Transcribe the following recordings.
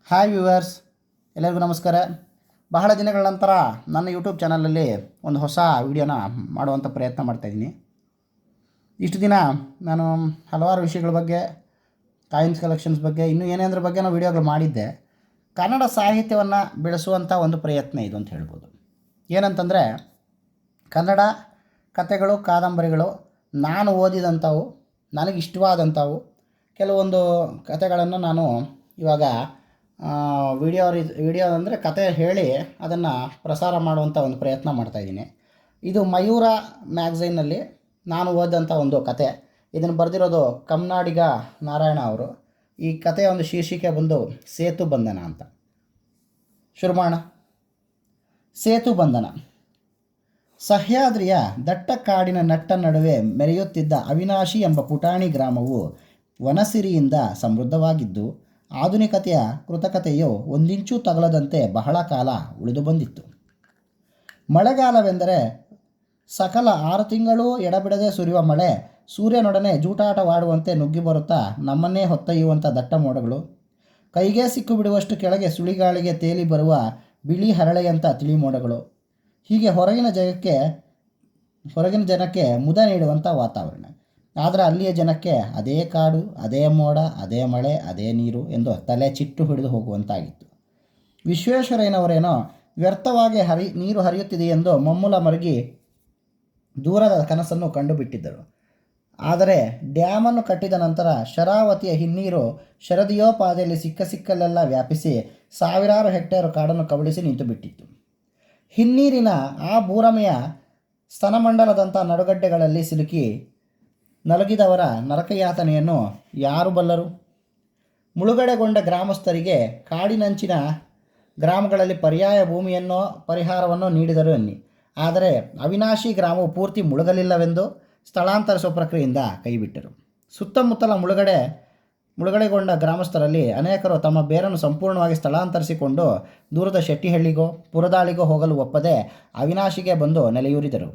Hi viewers, ಎಲ್ಲರಿಗೂ ನಮಸ್ಕಾರ. ಬಹಳ ದಿನಗಳ ನಂತರ ನನ್ನ ಯೂಟ್ಯೂಬ್ ಚಾನಲಲ್ಲಿ ಒಂದು ಹೊಸ ವಿಡಿಯೋನ ಮಾಡುವಂಥ ಪ್ರಯತ್ನ ಮಾಡ್ತಾಯಿದ್ದೀನಿ. ಇಷ್ಟು ದಿನ ನಾನು ಹಲವಾರು ವಿಷಯಗಳ ಬಗ್ಗೆ, ಕಾಯಿನ್ಸ್ ಕಲೆಕ್ಷನ್ಸ್ ಬಗ್ಗೆ, ಇನ್ನೂ ಏನೇಂದ್ರ ಬಗ್ಗೆ ನಾನು ವಿಡಿಯೋಗಳು ಮಾಡಿದ್ದೆ. ಕನ್ನಡ ಸಾಹಿತ್ಯವನ್ನು ಬೆಳೆಸುವಂಥ ಒಂದು ಪ್ರಯತ್ನ ಇದು ಅಂತ ಹೇಳ್ಬೋದು. ಏನಂತಂದರೆ, ಕನ್ನಡ ಕಥೆಗಳು, ಕಾದಂಬರಿಗಳು, ನಾನು ಓದಿದಂಥವು, ನನಗಿಷ್ಟವಾದಂಥವು ಕೆಲವೊಂದು ಕಥೆಗಳನ್ನು ನಾನು ಇವಾಗ ವಿಡಿಯೋ ಅಂದರೆ ಕತೆ ಹೇಳಿ ಅದನ್ನು ಪ್ರಸಾರ ಮಾಡುವಂಥ ಒಂದು ಪ್ರಯತ್ನ ಮಾಡ್ತಾಯಿದ್ದೀನಿ. ಇದು ಮಯೂರ ಮ್ಯಾಗ್ಝೈನಲ್ಲಿ ನಾನು ಓದಿದಂಥ ಒಂದು ಕತೆ. ಇದನ್ನು ಬರೆದಿರೋದು ಕಮ್ನಾಡಿಗ ನಾರಾಯಣ ಅವರು. ಈ ಕಥೆಯ ಒಂದು ಶೀರ್ಷಿಕೆ ಬಂದು ಸೇತು ಬಂಧನ ಅಂತ. ಶುರು ಮಾಡೋಣ. ಸೇತು ಬಂಧನ. ಸಹ್ಯಾದ್ರಿಯ ದಟ್ಟ ಕಾಡಿನ ನಟ್ಟ ನಡುವೆ ಮೆರೆಯುತ್ತಿದ್ದ ಅವಿನಾಶಿ ಎಂಬ ಪುಟಾಣಿ ಗ್ರಾಮವು ವನಸಿರಿಯಿಂದ ಸಮೃದ್ಧವಾಗಿದ್ದು, ಆಧುನಿಕತೆಯ ಕೃತಕತೆಯು ಒಂದಿಂಚೂ ತಗಲದಂತೆ ಬಹಳ ಕಾಲ ಉಳಿದು ಬಂದಿತ್ತು. ಮಳೆಗಾಲವೆಂದರೆ ಸಕಲ 6 ತಿಂಗಳೂ ಎಡಬಿಡದೆ ಸುರಿಯುವ ಮಳೆ, ಸೂರ್ಯನೊಡನೆ ಜೂಟಾಟವಾಡುವಂತೆ ನುಗ್ಗಿ ಬರುತ್ತಾ ನಮ್ಮನ್ನೇ ಹೊತ್ತೊಯ್ಯುವಂಥ ದಟ್ಟ ಮೋಡಗಳು, ಕೈಗೆ ಸಿಕ್ಕು ಬಿಡುವಷ್ಟು ಕೆಳಗೆ ಸುಳಿಗಾಳಿಗೆ ತೇಲಿ ಬರುವ ಬಿಳಿ ಹರಳೆಯಂಥ ತಿಳಿ ಮೋಡಗಳು, ಹೀಗೆ ಹೊರಗಿನ ಜನಕ್ಕೆ ಮುದ ನೀಡುವಂಥ ವಾತಾವರಣ. ಆದರೆ ಅಲ್ಲಿಯ ಜನಕ್ಕೆ ಅದೇ ಕಾಡು, ಅದೇ ಮೋಡ, ಅದೇ ಮಳೆ, ಅದೇ ನೀರು ಎಂದು ತಲೆ ಚಿಟ್ಟು ಹಿಡಿದು ಹೋಗುವಂತಾಗಿತ್ತು. ವಿಶ್ವೇಶ್ವರಯ್ಯನವರೇನೋ ವ್ಯರ್ಥವಾಗಿ ನೀರು ಹರಿಯುತ್ತಿದೆ ಎಂದು ಮಮ್ಮೂಲ ಮರುಗಿ ದೂರದ ಕನಸನ್ನು ಕಂಡುಬಿಟ್ಟಿದ್ದರು. ಆದರೆ ಡ್ಯಾಮನ್ನು ಕಟ್ಟಿದ ನಂತರ ಶರಾವತಿಯ ಹಿನ್ನೀರು ಶರದಿಯೋಪಾದಿಯಲ್ಲಿ ಸಿಕ್ಕಲ್ಲೆಲ್ಲ ವ್ಯಾಪಿಸಿ ಸಾವಿರಾರು ಹೆಕ್ಟೇರು ಕಾಡನ್ನು ಕಬಳಿಸಿ ನಿಂತುಬಿಟ್ಟಿತ್ತು. ಹಿನ್ನೀರಿನ ಆ ಭೂರಮೆಯ ಸ್ತನಮಂಡಲದಂಥ ನಡುಗಡ್ಡೆಗಳಲ್ಲಿ ಸಿಲುಕಿ ನಲುಗಿದವರ ನರಕಯಾತನೆಯನ್ನು ಯಾರು ಬಲ್ಲರು? ಮುಳುಗಡೆಗೊಂಡ ಗ್ರಾಮಸ್ಥರಿಗೆ ಕಾಡಿನಂಚಿನ ಗ್ರಾಮಗಳಲ್ಲಿ ಪರ್ಯಾಯ ಭೂಮಿಯನ್ನೋ ಪರಿಹಾರವನ್ನೋ ನೀಡಿದರು ಎನ್ನಿ. ಆದರೆ ಅವಿನಾಶಿ ಗ್ರಾಮವು ಪೂರ್ತಿ ಮುಳುಗಲಿಲ್ಲವೆಂದು ಸ್ಥಳಾಂತರಿಸುವ ಪ್ರಕ್ರಿಯೆಯಿಂದ ಕೈಬಿಟ್ಟರು. ಸುತ್ತಮುತ್ತಲ ಮುಳುಗಡೆಗೊಂಡ ಗ್ರಾಮಸ್ಥರಲ್ಲಿ ಅನೇಕರು ತಮ್ಮ ಬೇರನ್ನು ಸಂಪೂರ್ಣವಾಗಿ ಸ್ಥಳಾಂತರಿಸಿಕೊಂಡು ದೂರದ ಶೆಟ್ಟಿಹಳ್ಳಿಗೋ ಪುರದಾಳಿಗೋ ಹೋಗಲು ಒಪ್ಪದೆ ಅವಿನಾಶಿಗೆ ಬಂದು ನೆಲೆಯೂರಿದರು.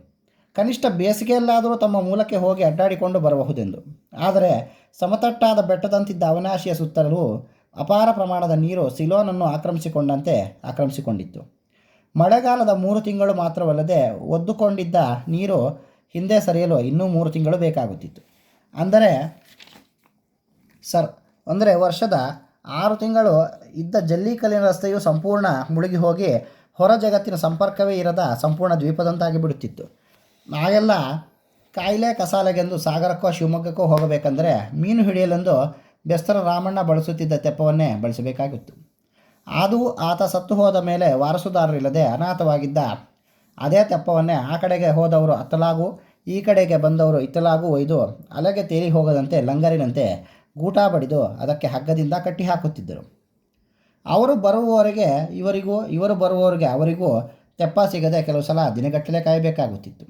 ಕನಿಷ್ಠ ಬೇಸಿಗೆಯಲ್ಲಾದರೂ ತಮ್ಮ ಮೂಲಕ್ಕೆ ಹೋಗಿ ಅಡ್ಡಾಡಿಕೊಂಡು ಬರಬಹುದೆಂದು. ಆದರೆ ಸಮತಟ್ಟಾದ ಬೆಟ್ಟದಂತಿದ್ದ ಅವಿನಾಶಿಯ ಸುತ್ತಲೂ ಅಪಾರ ಪ್ರಮಾಣದ ನೀರು ಸಿಲೋನನ್ನು ಆಕ್ರಮಿಸಿಕೊಂಡಿತ್ತು. ಮಳೆಗಾಲದ 3 ತಿಂಗಳು ಮಾತ್ರವಲ್ಲದೆ ಒದ್ದುಕೊಂಡಿದ್ದ ನೀರು ಹಿಂದೆ ಸರಿಯಲು ಇನ್ನೂ 3 ತಿಂಗಳು ಬೇಕಾಗುತ್ತಿತ್ತು. ಅಂದರೆ ವರ್ಷದ 6 ತಿಂಗಳು ಇದ್ದ ಜಲ್ಲಿಕಲ್ಲಿನ ರಸ್ತೆಯು ಸಂಪೂರ್ಣ ಮುಳುಗಿ ಹೋಗಿ ಹೊರ ಜಗತ್ತಿನ ಸಂಪರ್ಕವೇ ಇರದ ಸಂಪೂರ್ಣ ದ್ವೀಪದಂತಾಗಿ ಬಿಡುತ್ತಿತ್ತು. ನಾವೆಲ್ಲ ಕಾಯಿಲೆ ಕಸಾಲೆಗೆಂದು ಸಾಗರಕ್ಕೋ ಶಿವಮೊಗ್ಗಕ್ಕೋ ಹೋಗಬೇಕೆಂದರೆ ಮೀನು ಹಿಡಿಯಲೆಂದು ಬೆಸ್ತರ ರಾಮಣ್ಣ ಬಳಸುತ್ತಿದ್ದ ತೆಪ್ಪವನ್ನೇ ಬಳಸಬೇಕಾಗಿತ್ತು. ಅದು ಆತ ಸತ್ತು ಹೋದ ಮೇಲೆ ವಾರಸುದಾರರಿಲ್ಲದೆ ಅನಾಥವಾಗಿದ್ದ ಅದೇ ತೆಪ್ಪವನ್ನೇ ಆ ಕಡೆಗೆ ಹೋದವರು ಅತ್ತಲಾಗೂ ಈ ಕಡೆಗೆ ಬಂದವರು ಇತ್ತಲಾಗೂ ಒಯ್ದು ಅಲೆಗೆ ತೇಲಿ ಹೋಗದಂತೆ ಲಂಗರಿನಂತೆ ಗೂಟ ಬಡಿದು ಅದಕ್ಕೆ ಹಗ್ಗದಿಂದ ಕಟ್ಟಿ ಹಾಕುತ್ತಿದ್ದರು. ಅವರು ಬರುವವರೆಗೆ ಇವರಿಗೂ, ಇವರು ಬರುವವರೆಗೆ ಅವರಿಗೂ ತೆಪ್ಪ ಸಿಗದೆ ಕೆಲವು ಸಲ ದಿನಗಟ್ಟಲೆ ಕಾಯಬೇಕಾಗುತ್ತಿತ್ತು.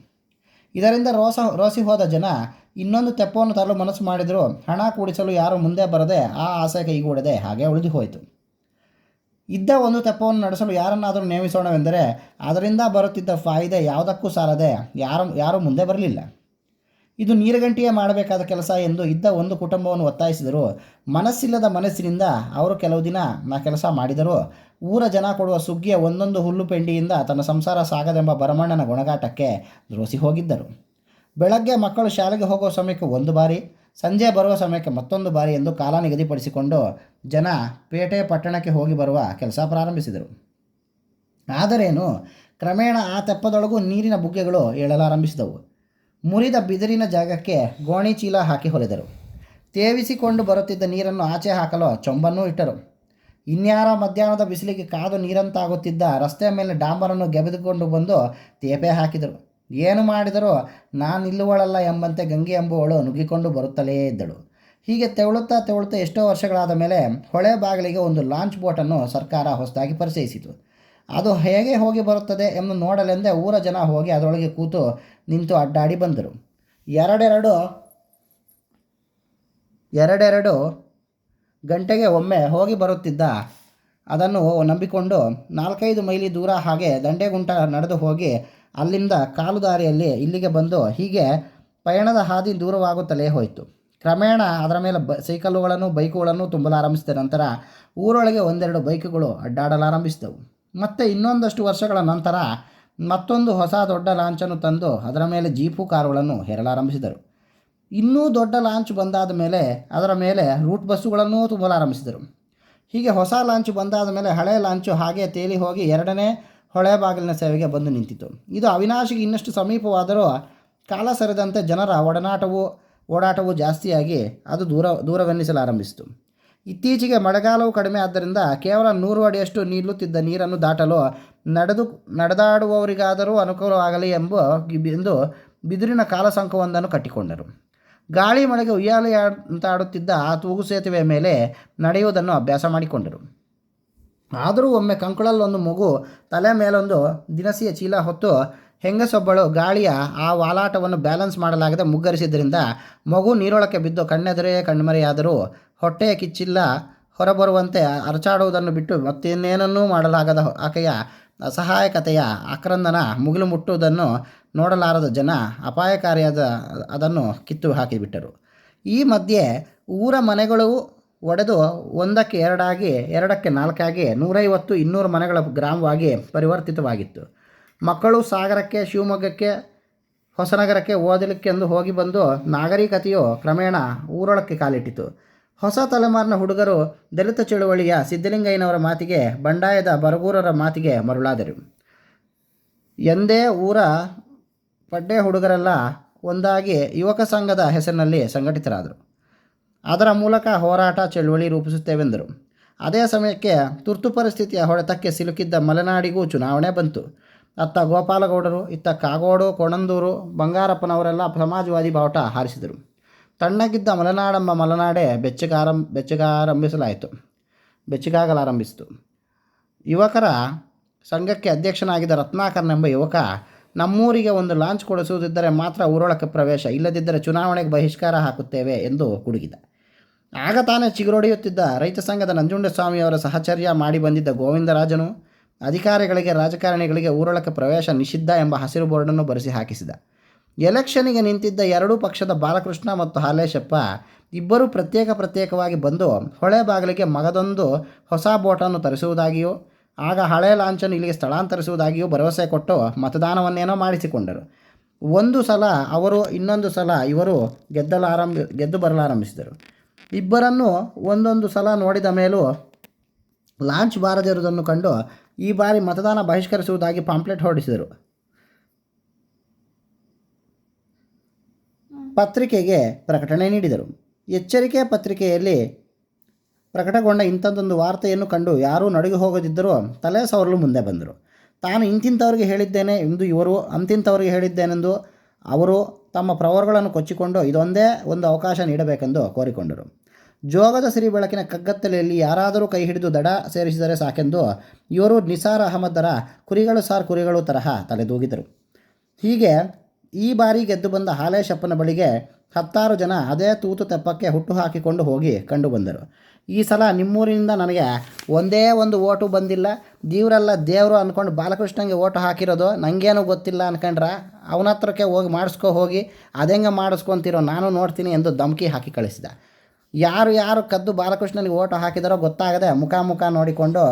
ಇದರಿಂದ ರೋಸಿ ಹೋದ ಜನ ಇನ್ನೊಂದು ತೆಪ್ಪವನ್ನು ತರಲು ಮನಸ್ಸು ಮಾಡಿದರೂ ಹಣ ಕೂಡಿಸಲು ಯಾರೂ ಮುಂದೆ ಬರದೆ ಆ ಆಸೆ ಕೈಗೂಡದೆ ಹಾಗೆ ಉಳಿದು ಹೋಯಿತು. ಇದ್ದ ಒಂದು ತೆಪ್ಪವನ್ನು ನಡೆಸಲು ಯಾರನ್ನಾದರೂ ನೇಮಿಸೋಣವೆಂದರೆ ಅದರಿಂದ ಬರುತ್ತಿದ್ದ ಫಾಯಿದೆ ಯಾವುದಕ್ಕೂ ಸಾಲದೆ ಯಾರೂ ಮುಂದೆ ಬರಲಿಲ್ಲ. ಇದು ನೀರುಗಂಟಿಯೇ ಮಾಡಬೇಕಾದ ಕೆಲಸ ಎಂದು ಇದ್ದ ಒಂದು ಕುಟುಂಬವನ್ನು ಒತ್ತಾಯಿಸಿದರು. ಮನಸ್ಸಿಲ್ಲದ ಮನಸ್ಸಿನಿಂದ ಅವರು ಕೆಲವು ದಿನ ಕೆಲಸ ಮಾಡಿದರೂ ಊರ ಜನ ಕೊಡುವ ಸುಗ್ಗಿಯ ಒಂದೊಂದು ಹುಲ್ಲು ಪೆಂಡಿಯಿಂದ ತನ್ನ ಸಂಸಾರ ಸಾಗದೆಂಬ ಭರಮಣ್ಣನ ಗೊಣಗಾಟಕ್ಕೆ ರೋಸಿ ಹೋಗಿದ್ದರು. ಬೆಳಗ್ಗೆ ಮಕ್ಕಳು ಶಾಲೆಗೆ ಹೋಗುವ ಸಮಯಕ್ಕೆ 1 ಬಾರಿ, ಸಂಜೆ ಬರುವ ಸಮಯಕ್ಕೆ ಮತ್ತೊಂದು ಬಾರಿ ಎಂದು ಕಾಲ ನಿಗದಿಪಡಿಸಿಕೊಂಡು ಜನ ಪೇಟೆ ಪಟ್ಟಣಕ್ಕೆ ಹೋಗಿ ಬರುವ ಕೆಲಸ ಪ್ರಾರಂಭಿಸಿದರು. ಆದರೇನು, ಕ್ರಮೇಣ ಆ ತೆಪ್ಪದೊಳಗೂ ನೀರಿನ ಬುಗ್ಗೆಗಳು ಏಳಲಾರಂಭಿಸಿದವು. ಮುರಿದ ಬಿದಿರಿನ ಜಾಗಕ್ಕೆ ಗೋಣಿ ಚೀಲ ಹಾಕಿ ಹೊಲೆದರು. ತೇವಿಸಿಕೊಂಡು ಬರುತ್ತಿದ್ದ ನೀರನ್ನು ಆಚೆ ಹಾಕಲು ಚೊಂಬನ್ನೂ ಇಟ್ಟರು. ಇನ್ಯಾರ ಮಧ್ಯಾಹ್ನದ ಬಿಸಿಲಿಗೆ ಕಾದು ನೀರಂತಾಗುತ್ತಿದ್ದ ರಸ್ತೆಯ ಮೇಲೆ ಡಾಂಬರನ್ನು ಗೆಬೆದುಕೊಂಡು ಬಂದು ತೇಪೆ ಹಾಕಿದರು. ಏನು ಮಾಡಿದರೂ ನಾನಿಲ್ಲುವಳಲ್ಲ ಎಂಬಂತೆ ಗಂಗೆ ಎಂಬುವಳು ನುಗ್ಗಿಕೊಂಡು ಬರುತ್ತಲೇ ಇದ್ದಳು. ಹೀಗೆ ತೆವಳುತ್ತಾ ಎಷ್ಟೋ ವರ್ಷಗಳಾದ ಮೇಲೆ ಹೊಳೆ ಬಾಗಿಲಿಗೆ ಒಂದು ಲಾಂಚ್ ಬೋಟನ್ನು ಸರ್ಕಾರ ಹೊಸದಾಗಿ ಪರಿಚಯಿಸಿತು. ಅದು ಹೇಗೆ ಹೋಗಿ ಬರುತ್ತದೆ ಎಂದು ನೋಡಲೆಂದೇ ಊರ ಜನ ಹೋಗಿ ಅದರೊಳಗೆ ನಿಂತು ಅಡ್ಡಾಡಿ ಬಂದರು. ಎರಡೆರಡು ಗಂಟೆಗೆ ಒಮ್ಮೆ ಹೋಗಿ ಬರುತ್ತಿದ್ದ ಅದನ್ನು ನಂಬಿಕೊಂಡು 4-5 ಮೈಲಿ ದೂರ ಹಾಗೆ ದಂಡೆಗುಂಟ ನಡೆದು ಹೋಗಿ ಅಲ್ಲಿಂದ ಕಾಲು ದಾರಿಯಲ್ಲಿ ಇಲ್ಲಿಗೆ ಬಂದು ಹೀಗೆ ಪಯಣದ ಹಾದಿ ದೂರವಾಗುತ್ತಲೇ ಹೋಯಿತು. ಕ್ರಮೇಣ ಅದರ ಮೇಲೆ ಸೈಕಲ್ಲುಗಳನ್ನು ಬೈಕುಗಳನ್ನು ತುಂಬಲಾರಂಭಿಸಿದ ನಂತರ ಊರೊಳಗೆ ಒಂದೆರಡು ಬೈಕುಗಳು ಅಡ್ಡಾಡಲಾರಂಭಿಸಿದವು. ಮತ್ತು ಇನ್ನೊಂದಷ್ಟು ವರ್ಷಗಳ ನಂತರ ಮತ್ತೊಂದು ಹೊಸ ದೊಡ್ಡ ಲಾಂಚನ್ನು ತಂದು ಅದರ ಮೇಲೆ ಜೀಪು ಕಾರುಗಳನ್ನು ಹೇರಲಾರಂಭಿಸಿದರು. ಇನ್ನೂ ದೊಡ್ಡ ಲಾಂಚ್ ಬಂದಾದ ಮೇಲೆ ಅದರ ಮೇಲೆ ರೂಟ್ ಬಸ್ಸುಗಳನ್ನೂ ತುಂಬಲಾರಂಭಿಸಿದರು. ಹೀಗೆ ಹೊಸ ಲಾಂಚ್ ಬಂದಾದ ಮೇಲೆ ಹಳೆಯ ಲಾಂಚು ಹಾಗೆ ತೇಲಿ ಹೋಗಿ ಎರಡನೇ ಹೊಳೆ ಬಾಗಿಲಿನ ಸೇವೆಗೆ ಬಂದು ನಿಂತಿತು. ಇದು ಅವಿನಾಶಿಗೆ ಇನ್ನಷ್ಟು ಸಮೀಪವಾದರೂ ಕಾಲ ಸರಿದಂತೆ ಜನರ ಓಡಾಟವು ಜಾಸ್ತಿಯಾಗಿ ಅದು ದೂರವೆನ್ನಿಸಲಾರಂಭಿಸಿತು. ಇತ್ತೀಚೆಗೆ ಮಳೆಗಾಲವು ಕಡಿಮೆ ಆದ್ದರಿಂದ ಕೇವಲ 100 ಅಡಿಯಷ್ಟು ನಿಲ್ಲುತ್ತಿದ್ದ ನೀರನ್ನು ದಾಟಲು ನಡೆದಾಡುವವರಿಗಾದರೂ ಅನುಕೂಲವಾಗಲಿ ಎಂದು ಬಿದಿರಿನ ಕಾಲಸಂಕವೊಂದನ್ನು ಕಟ್ಟಿಕೊಂಡರು. ಗಾಳಿ ಮಳೆಗೆ ಉಯ್ಯಾಲೆಯಂತಾಡುತ್ತಿದ್ದ ಆ ತೂಗು ಸೇತುವೆಯ ಮೇಲೆ ನಡೆಯುವುದನ್ನು ಅಭ್ಯಾಸ ಮಾಡಿಕೊಂಡರು. ಆದರೂ ಒಮ್ಮೆ ಕಂಕುಳಲ್ಲೊಂದು ಮಗು ತಲೆ ಮೇಲೊಂದು ದಿನಸಿಯ ಚೀಲ ಹೊತ್ತು ಹೆಂಗಸೊಬ್ಬಳು ಗಾಳಿಯ ಆ ವಾಲಾಟವನ್ನು ಬ್ಯಾಲೆನ್ಸ್ ಮಾಡಲಾಗದೆ ಮುಗ್ಗರಿಸಿದ್ದರಿಂದ ಮಗು ನೀರೊಳಕ್ಕೆ ಬಿದ್ದು ಕಣ್ಣೆದುರೇ ಕಣ್ಮರೆಯಾದರೂ ಹೊಟ್ಟೆಯ ಕಿಚ್ಚಿಲ್ಲ ಹೊರಬರುವಂತೆ ಅರಚಾಡುವುದನ್ನು ಬಿಟ್ಟು ಮತ್ತಿನ್ನೇನನ್ನೂ ಮಾಡಲಾಗದ ಆಕೆಯ ಅಸಹಾಯಕತೆಯ ಆಕ್ರಂದನ ಮುಗಿಲು ಮುಟ್ಟುವುದನ್ನು ನೋಡಲಾರದ ಜನ ಅಪಾಯಕಾರಿಯಾದ ಅದನ್ನು ಕಿತ್ತು ಹಾಕಿಬಿಟ್ಟರು. ಈ ಮಧ್ಯೆ ಊರ ಮನೆಗಳು ಒಡೆದು 1ಕ್ಕೆ 2 2ಕ್ಕೆ 4 150-200 ಮನೆಗಳ ಗ್ರಾಮವಾಗಿ ಪರಿವರ್ತಿತವಾಗಿತ್ತು. ಮಕ್ಕಳು ಸಾಗರಕ್ಕೆ, ಶಿವಮೊಗ್ಗಕ್ಕೆ, ಹೊಸನಗರಕ್ಕೆ ಓದಲಿಕ್ಕೆಂದು ಹೋಗಿ ಬಂದು ನಾಗರಿಕತೆಯು ಕ್ರಮೇಣ ಊರೊಳಕ್ಕೆ ಕಾಲಿಟ್ಟಿತು. ಹೊಸ ತಲೆಮಾರಿನ ಹುಡುಗರು ದಲಿತ ಚಳುವಳಿಯ ಸಿದ್ಧಲಿಂಗಯ್ಯನವರ ಮಾತಿಗೆ, ಬಂಡಾಯದ ಬರಗೂರರ ಮಾತಿಗೆ ಮರುಳಾದರು. ಎಂದೇ ಊರ ಪಡ್ಡೆ ಹುಡುಗರೆಲ್ಲ ಒಂದಾಗಿ ಯುವಕ ಸಂಘದ ಹೆಸರಿನಲ್ಲಿ ಸಂಘಟಿತರಾದರು. ಅದರ ಮೂಲಕ ಹೋರಾಟ ಚಳುವಳಿ ರೂಪಿಸುತ್ತೇವೆಂದರು. ಅದೇ ಸಮಯಕ್ಕೆ ತುರ್ತು ಪರಿಸ್ಥಿತಿಯ ಹೊಡೆತಕ್ಕೆ ಸಿಲುಕಿದ್ದ ಮಲೆನಾಡಿಗೂ ಚುನಾವಣೆ ಬಂತು. ಅತ್ತ ಗೋಪಾಲಗೌಡರು, ಇತ್ತ ಕಾಗೋಡು, ಕೊಣಂದೂರು, ಬಂಗಾರಪ್ಪನವರೆಲ್ಲ ಸಮಾಜವಾದಿ ಬಾವುಟ ಹಾರಿಸಿದರು. ತಣ್ಣಗಿದ್ದ ಮಲೆನಾಡೆಂಬ ಮಲೆನಾಡೆ ಬೆಚ್ಚಗಾಗಲಾರಂಭಿಸಿತು. ಯುವಕರ ಸಂಘಕ್ಕೆ ಅಧ್ಯಕ್ಷನಾಗಿದ್ದ ರತ್ನಾಕರನೆಂಬ ಯುವಕ, ನಮ್ಮೂರಿಗೆ ಒಂದು ಲಾಂಚ್ ಕೊಡಿಸುವುದಿದ್ದರೆ ಮಾತ್ರ ಊರೊಳಕ್ಕೆ ಪ್ರವೇಶ, ಇಲ್ಲದಿದ್ದರೆ ಚುನಾವಣೆಗೆ ಬಹಿಷ್ಕಾರ ಹಾಕುತ್ತೇವೆ ಎಂದು ಗುಡುಗಿದ. ಆಗ ತಾನೇ ಚಿಗುರೊಡೆಯುತ್ತಿದ್ದ ರೈತ ಸಂಘದ ನಂಜುಂಡಸ್ವಾಮಿಯವರ ಸಹಚರ್ಯ ಮಾಡಿ ಬಂದಿದ್ದ ಗೋವಿಂದರಾಜನು ಅಧಿಕಾರಿಗಳಿಗೆ, ರಾಜಕಾರಣಿಗಳಿಗೆ ಊರೊಳಕ್ಕೆ ಪ್ರವೇಶ ನಿಷಿದ್ಧ ಎಂಬ ಹಸಿರು ಬೋರ್ಡನ್ನು ಬರೆಸಿ ಹಾಕಿಸಿದ. ಎಲೆಕ್ಷನ್ನಿಗೆ ನಿಂತಿದ್ದ ಎರಡೂ ಪಕ್ಷದ ಬಾಲಕೃಷ್ಣ ಮತ್ತು ಹಾಲೇಶಪ್ಪ ಇಬ್ಬರೂ ಪ್ರತ್ಯೇಕವಾಗಿ ಬಂದು ಹೊಳೆ ಬಾಗಿಲಿಗೆ ಮಗದೊಂದು ಹೊಸ ಬೋಟನ್ನು ತರಿಸುವುದಾಗಿಯೂ ಆಗ ಹಳೆ ಲಾಂಚನ್ನು ಇಲ್ಲಿಗೆ ಸ್ಥಳಾಂತರಿಸುವುದಾಗಿಯೂ ಭರವಸೆ ಕೊಟ್ಟು ಮತದಾನವನ್ನೇನೋ ಮಾಡಿಸಿಕೊಂಡರು. ಒಂದು ಸಲ ಅವರು, ಇನ್ನೊಂದು ಸಲ ಇವರು ಗೆದ್ದು ಬರಲಾರಂಭಿಸಿದರು. ಇಬ್ಬರನ್ನು ಒಂದೊಂದು ಸಲ ನೋಡಿದ ಮೇಲೂ ಲಾಂಚ್ ಬಾರದಿರುವುದನ್ನು ಕಂಡು ಈ ಬಾರಿ ಮತದಾನ ಬಹಿಷ್ಕರಿಸುವುದಾಗಿ ಪಾಂಪ್ಲೆಟ್ ಹೊರಡಿಸಿದರು. ಪತ್ರಿಕೆಗೆ ಪ್ರಕಟಣೆ ನೀಡಿದರು. ಎಚ್ಚರಿಕೆ ಪತ್ರಿಕೆಯಲ್ಲಿ ಪ್ರಕಟಗೊಂಡ ಇಂಥದ್ದೊಂದು ವಾರ್ತೆಯನ್ನು ಕಂಡು ಯಾರೂ ನಡುಗಿ ಹೋಗದಿದ್ದರೂ ತಲೆ ಸವರಲು ಮುಂದೆ ಬಂದರು. ತಾನು ಇಂತಿಂಥವ್ರಿಗೆ ಹೇಳಿದ್ದೇನೆ ಎಂದು ಇವರು ಅಂತಿಂಥವ್ರಿಗೆ ಹೇಳಿದ್ದೇನೆಂದು ಅವರು ತಮ್ಮ ಪ್ರವರ್ಗಳನ್ನು ಕೊಚ್ಚಿಕೊಂಡು ಇದೊಂದೇ ಒಂದು ಅವಕಾಶ ನೀಡಬೇಕೆಂದು ಕೋರಿಕೊಂಡರು. ಜೋಗದ ಸಿರಿ ಬೆಳಕಿನ ಕಗ್ಗತ್ತಲೆಯಲ್ಲಿ ಯಾರಾದರೂ ಕೈ ಹಿಡಿದು ದಡ ಸೇರಿಸಿದರೆ ಸಾಕೆಂದು ಇವರು ನಿಸಾರ್ ಅಹಮದರ ಕುರಿಗಳು ತರಹ ತಲೆದೂಗಿದರು. ಹೀಗೆ ಈ ಬಾರಿ ಗೆದ್ದು ಬಂದ ಹಾಲೇಶಪ್ಪನ ಬಳಿಗೆ 10 ಜನ ಅದೇ ತೂತು ತೆಪ್ಪಕ್ಕೆ ಹುಟ್ಟು ಹಾಕಿಕೊಂಡು ಹೋಗಿ ಕಂಡು ಬಂದರು. ಈ ಸಲ ನಿಮ್ಮೂರಿನಿಂದ ನನಗೆ ಒಂದೇ ಒಂದು ಓಟು ಬಂದಿಲ್ಲ, ದೇವರಲ್ಲ ದೇವರು ಅಂದ್ಕೊಂಡು ಬಾಲಕೃಷ್ಣಂಗೆ ಓಟು ಹಾಕಿರೋದು, ನನಗೇನು ಗೊತ್ತಿಲ್ಲ ಅನ್ಕೊಂಡ್ರ, ಅವನ ಹತ್ರಕ್ಕೆ ಹೋಗಿ ಹೋಗಿ ಅದೆಂಗೆ ಮಾಡಿಸ್ಕೊತಿರೋ ನಾನು ನೋಡ್ತೀನಿ ಎಂದು ಧಮಕಿ ಹಾಕಿ ಕಳಿಸಿದ. ಯಾರು ಕದ್ದು ಬಾಲಕೃಷ್ಣನಿಗೆ ಓಟು ಹಾಕಿದರೋ ಗೊತ್ತಾಗದೆ ಮುಖ ನೋಡಿಕೊಂಡು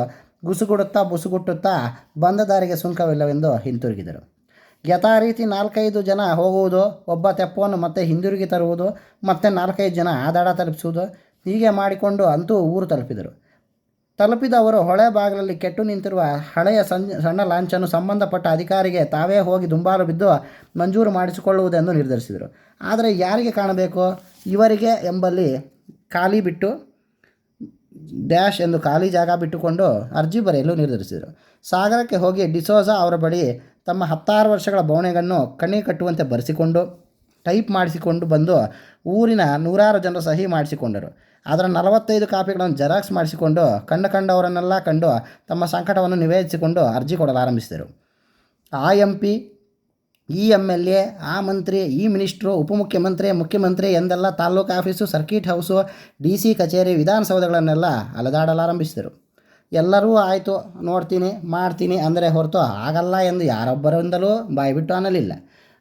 ಬುಸುಗುಟ್ಟುತ್ತಾ ಬಂದ ದಾರಿಗೆ ಸುಂಕವಿಲ್ಲವೆಂದು ಹಿಂತಿರುಗಿದರು. ಯಥಾ ರೀತಿ 4-5 ಜನ ಹೋಗುವುದು, ಒಬ್ಬ ತೆಪ್ಪವನ್ನು ಮತ್ತೆ ಹಿಂದಿರುಗಿ ತರುವುದು, ಮತ್ತೆ 4-5 ಜನ ಆ ದಡ ತಲುಪಿಸುವುದು, ಹೀಗೆ ಮಾಡಿಕೊಂಡು ಅಂತೂ ಊರು ತಲುಪಿದವರು ಹೊಳೆ ಬಾಗಿಲಲ್ಲಿ ಕೆಟ್ಟು ನಿಂತಿರುವ ಹಳೆಯ ಸಣ್ಣ ಲಾಂಚನ್ನು ಸಂಬಂಧಪಟ್ಟ ಅಧಿಕಾರಿಗೆ ತಾವೇ ಹೋಗಿ ದುಂಬಾಲು ಬಿದ್ದು ಮಂಜೂರು ಮಾಡಿಸಿಕೊಳ್ಳುವುದೆಂದು ನಿರ್ಧರಿಸಿದರು. ಆದರೆ ಯಾರಿಗೆ ಕಾಣಬೇಕು? ಇವರಿಗೆ ಎಂಬಲ್ಲಿ ಖಾಲಿ ಬಿಟ್ಟು ಎಂದು ಖಾಲಿ ಜಾಗ ಬಿಟ್ಟುಕೊಂಡು ಅರ್ಜಿ ಬರೆಯಲು ನಿರ್ಧರಿಸಿದರು. ಸಾಗರಕ್ಕೆ ಹೋಗಿ ಡಿಸೋಜಾ ಅವರ ಬಳಿ ತಮ್ಮ 16 ವರ್ಷಗಳ ಬವಣೆಗಳನ್ನು ಕಣ್ಣಿ ಕಟ್ಟುವಂತೆ ಬರೆಸಿಕೊಂಡು ಟೈಪ್ ಮಾಡಿಸಿಕೊಂಡು ಬಂದು ಊರಿನ 100 ಜನರ ಸಹಿ ಮಾಡಿಸಿಕೊಂಡರು. ಅದರ 45 ಕಾಪಿಗಳನ್ನು ಜೆರಾಕ್ಸ್ ಮಾಡಿಸಿಕೊಂಡು ಕಂಡವರನ್ನೆಲ್ಲ ಕಂಡು ತಮ್ಮ ಸಂಕಟವನ್ನು ನಿವೇದಿಸಿಕೊಂಡು ಅರ್ಜಿ ಕೊಡಲಾರಂಭಿಸಿದರು. ಆ MP, ಈ MLA, ಆ ಮಂತ್ರಿ, ಈ ಮಿನಿಸ್ಟ್ರು, ಉಪಮುಖ್ಯಮಂತ್ರಿ, ಮುಖ್ಯಮಂತ್ರಿ ಎಂದೆಲ್ಲ taluk office, circuit house, DC ಕಚೇರಿ, ವಿಧಾನಸೌಧಗಳನ್ನೆಲ್ಲ ಅಲೆದಾಡಲಾರಂಭಿಸಿದರು. ಎಲ್ಲರೂ ಆಯಿತು, ನೋಡ್ತೀನಿ, ಮಾಡ್ತೀನಿ ಅಂದರೆ ಹೊರತು ಆಗಲ್ಲ ಎಂದು ಯಾರೊಬ್ಬರಿಂದಲೂ ಬಾಯಿಬಿಟ್ಟು ಅನ್ನಲಿಲ್ಲ.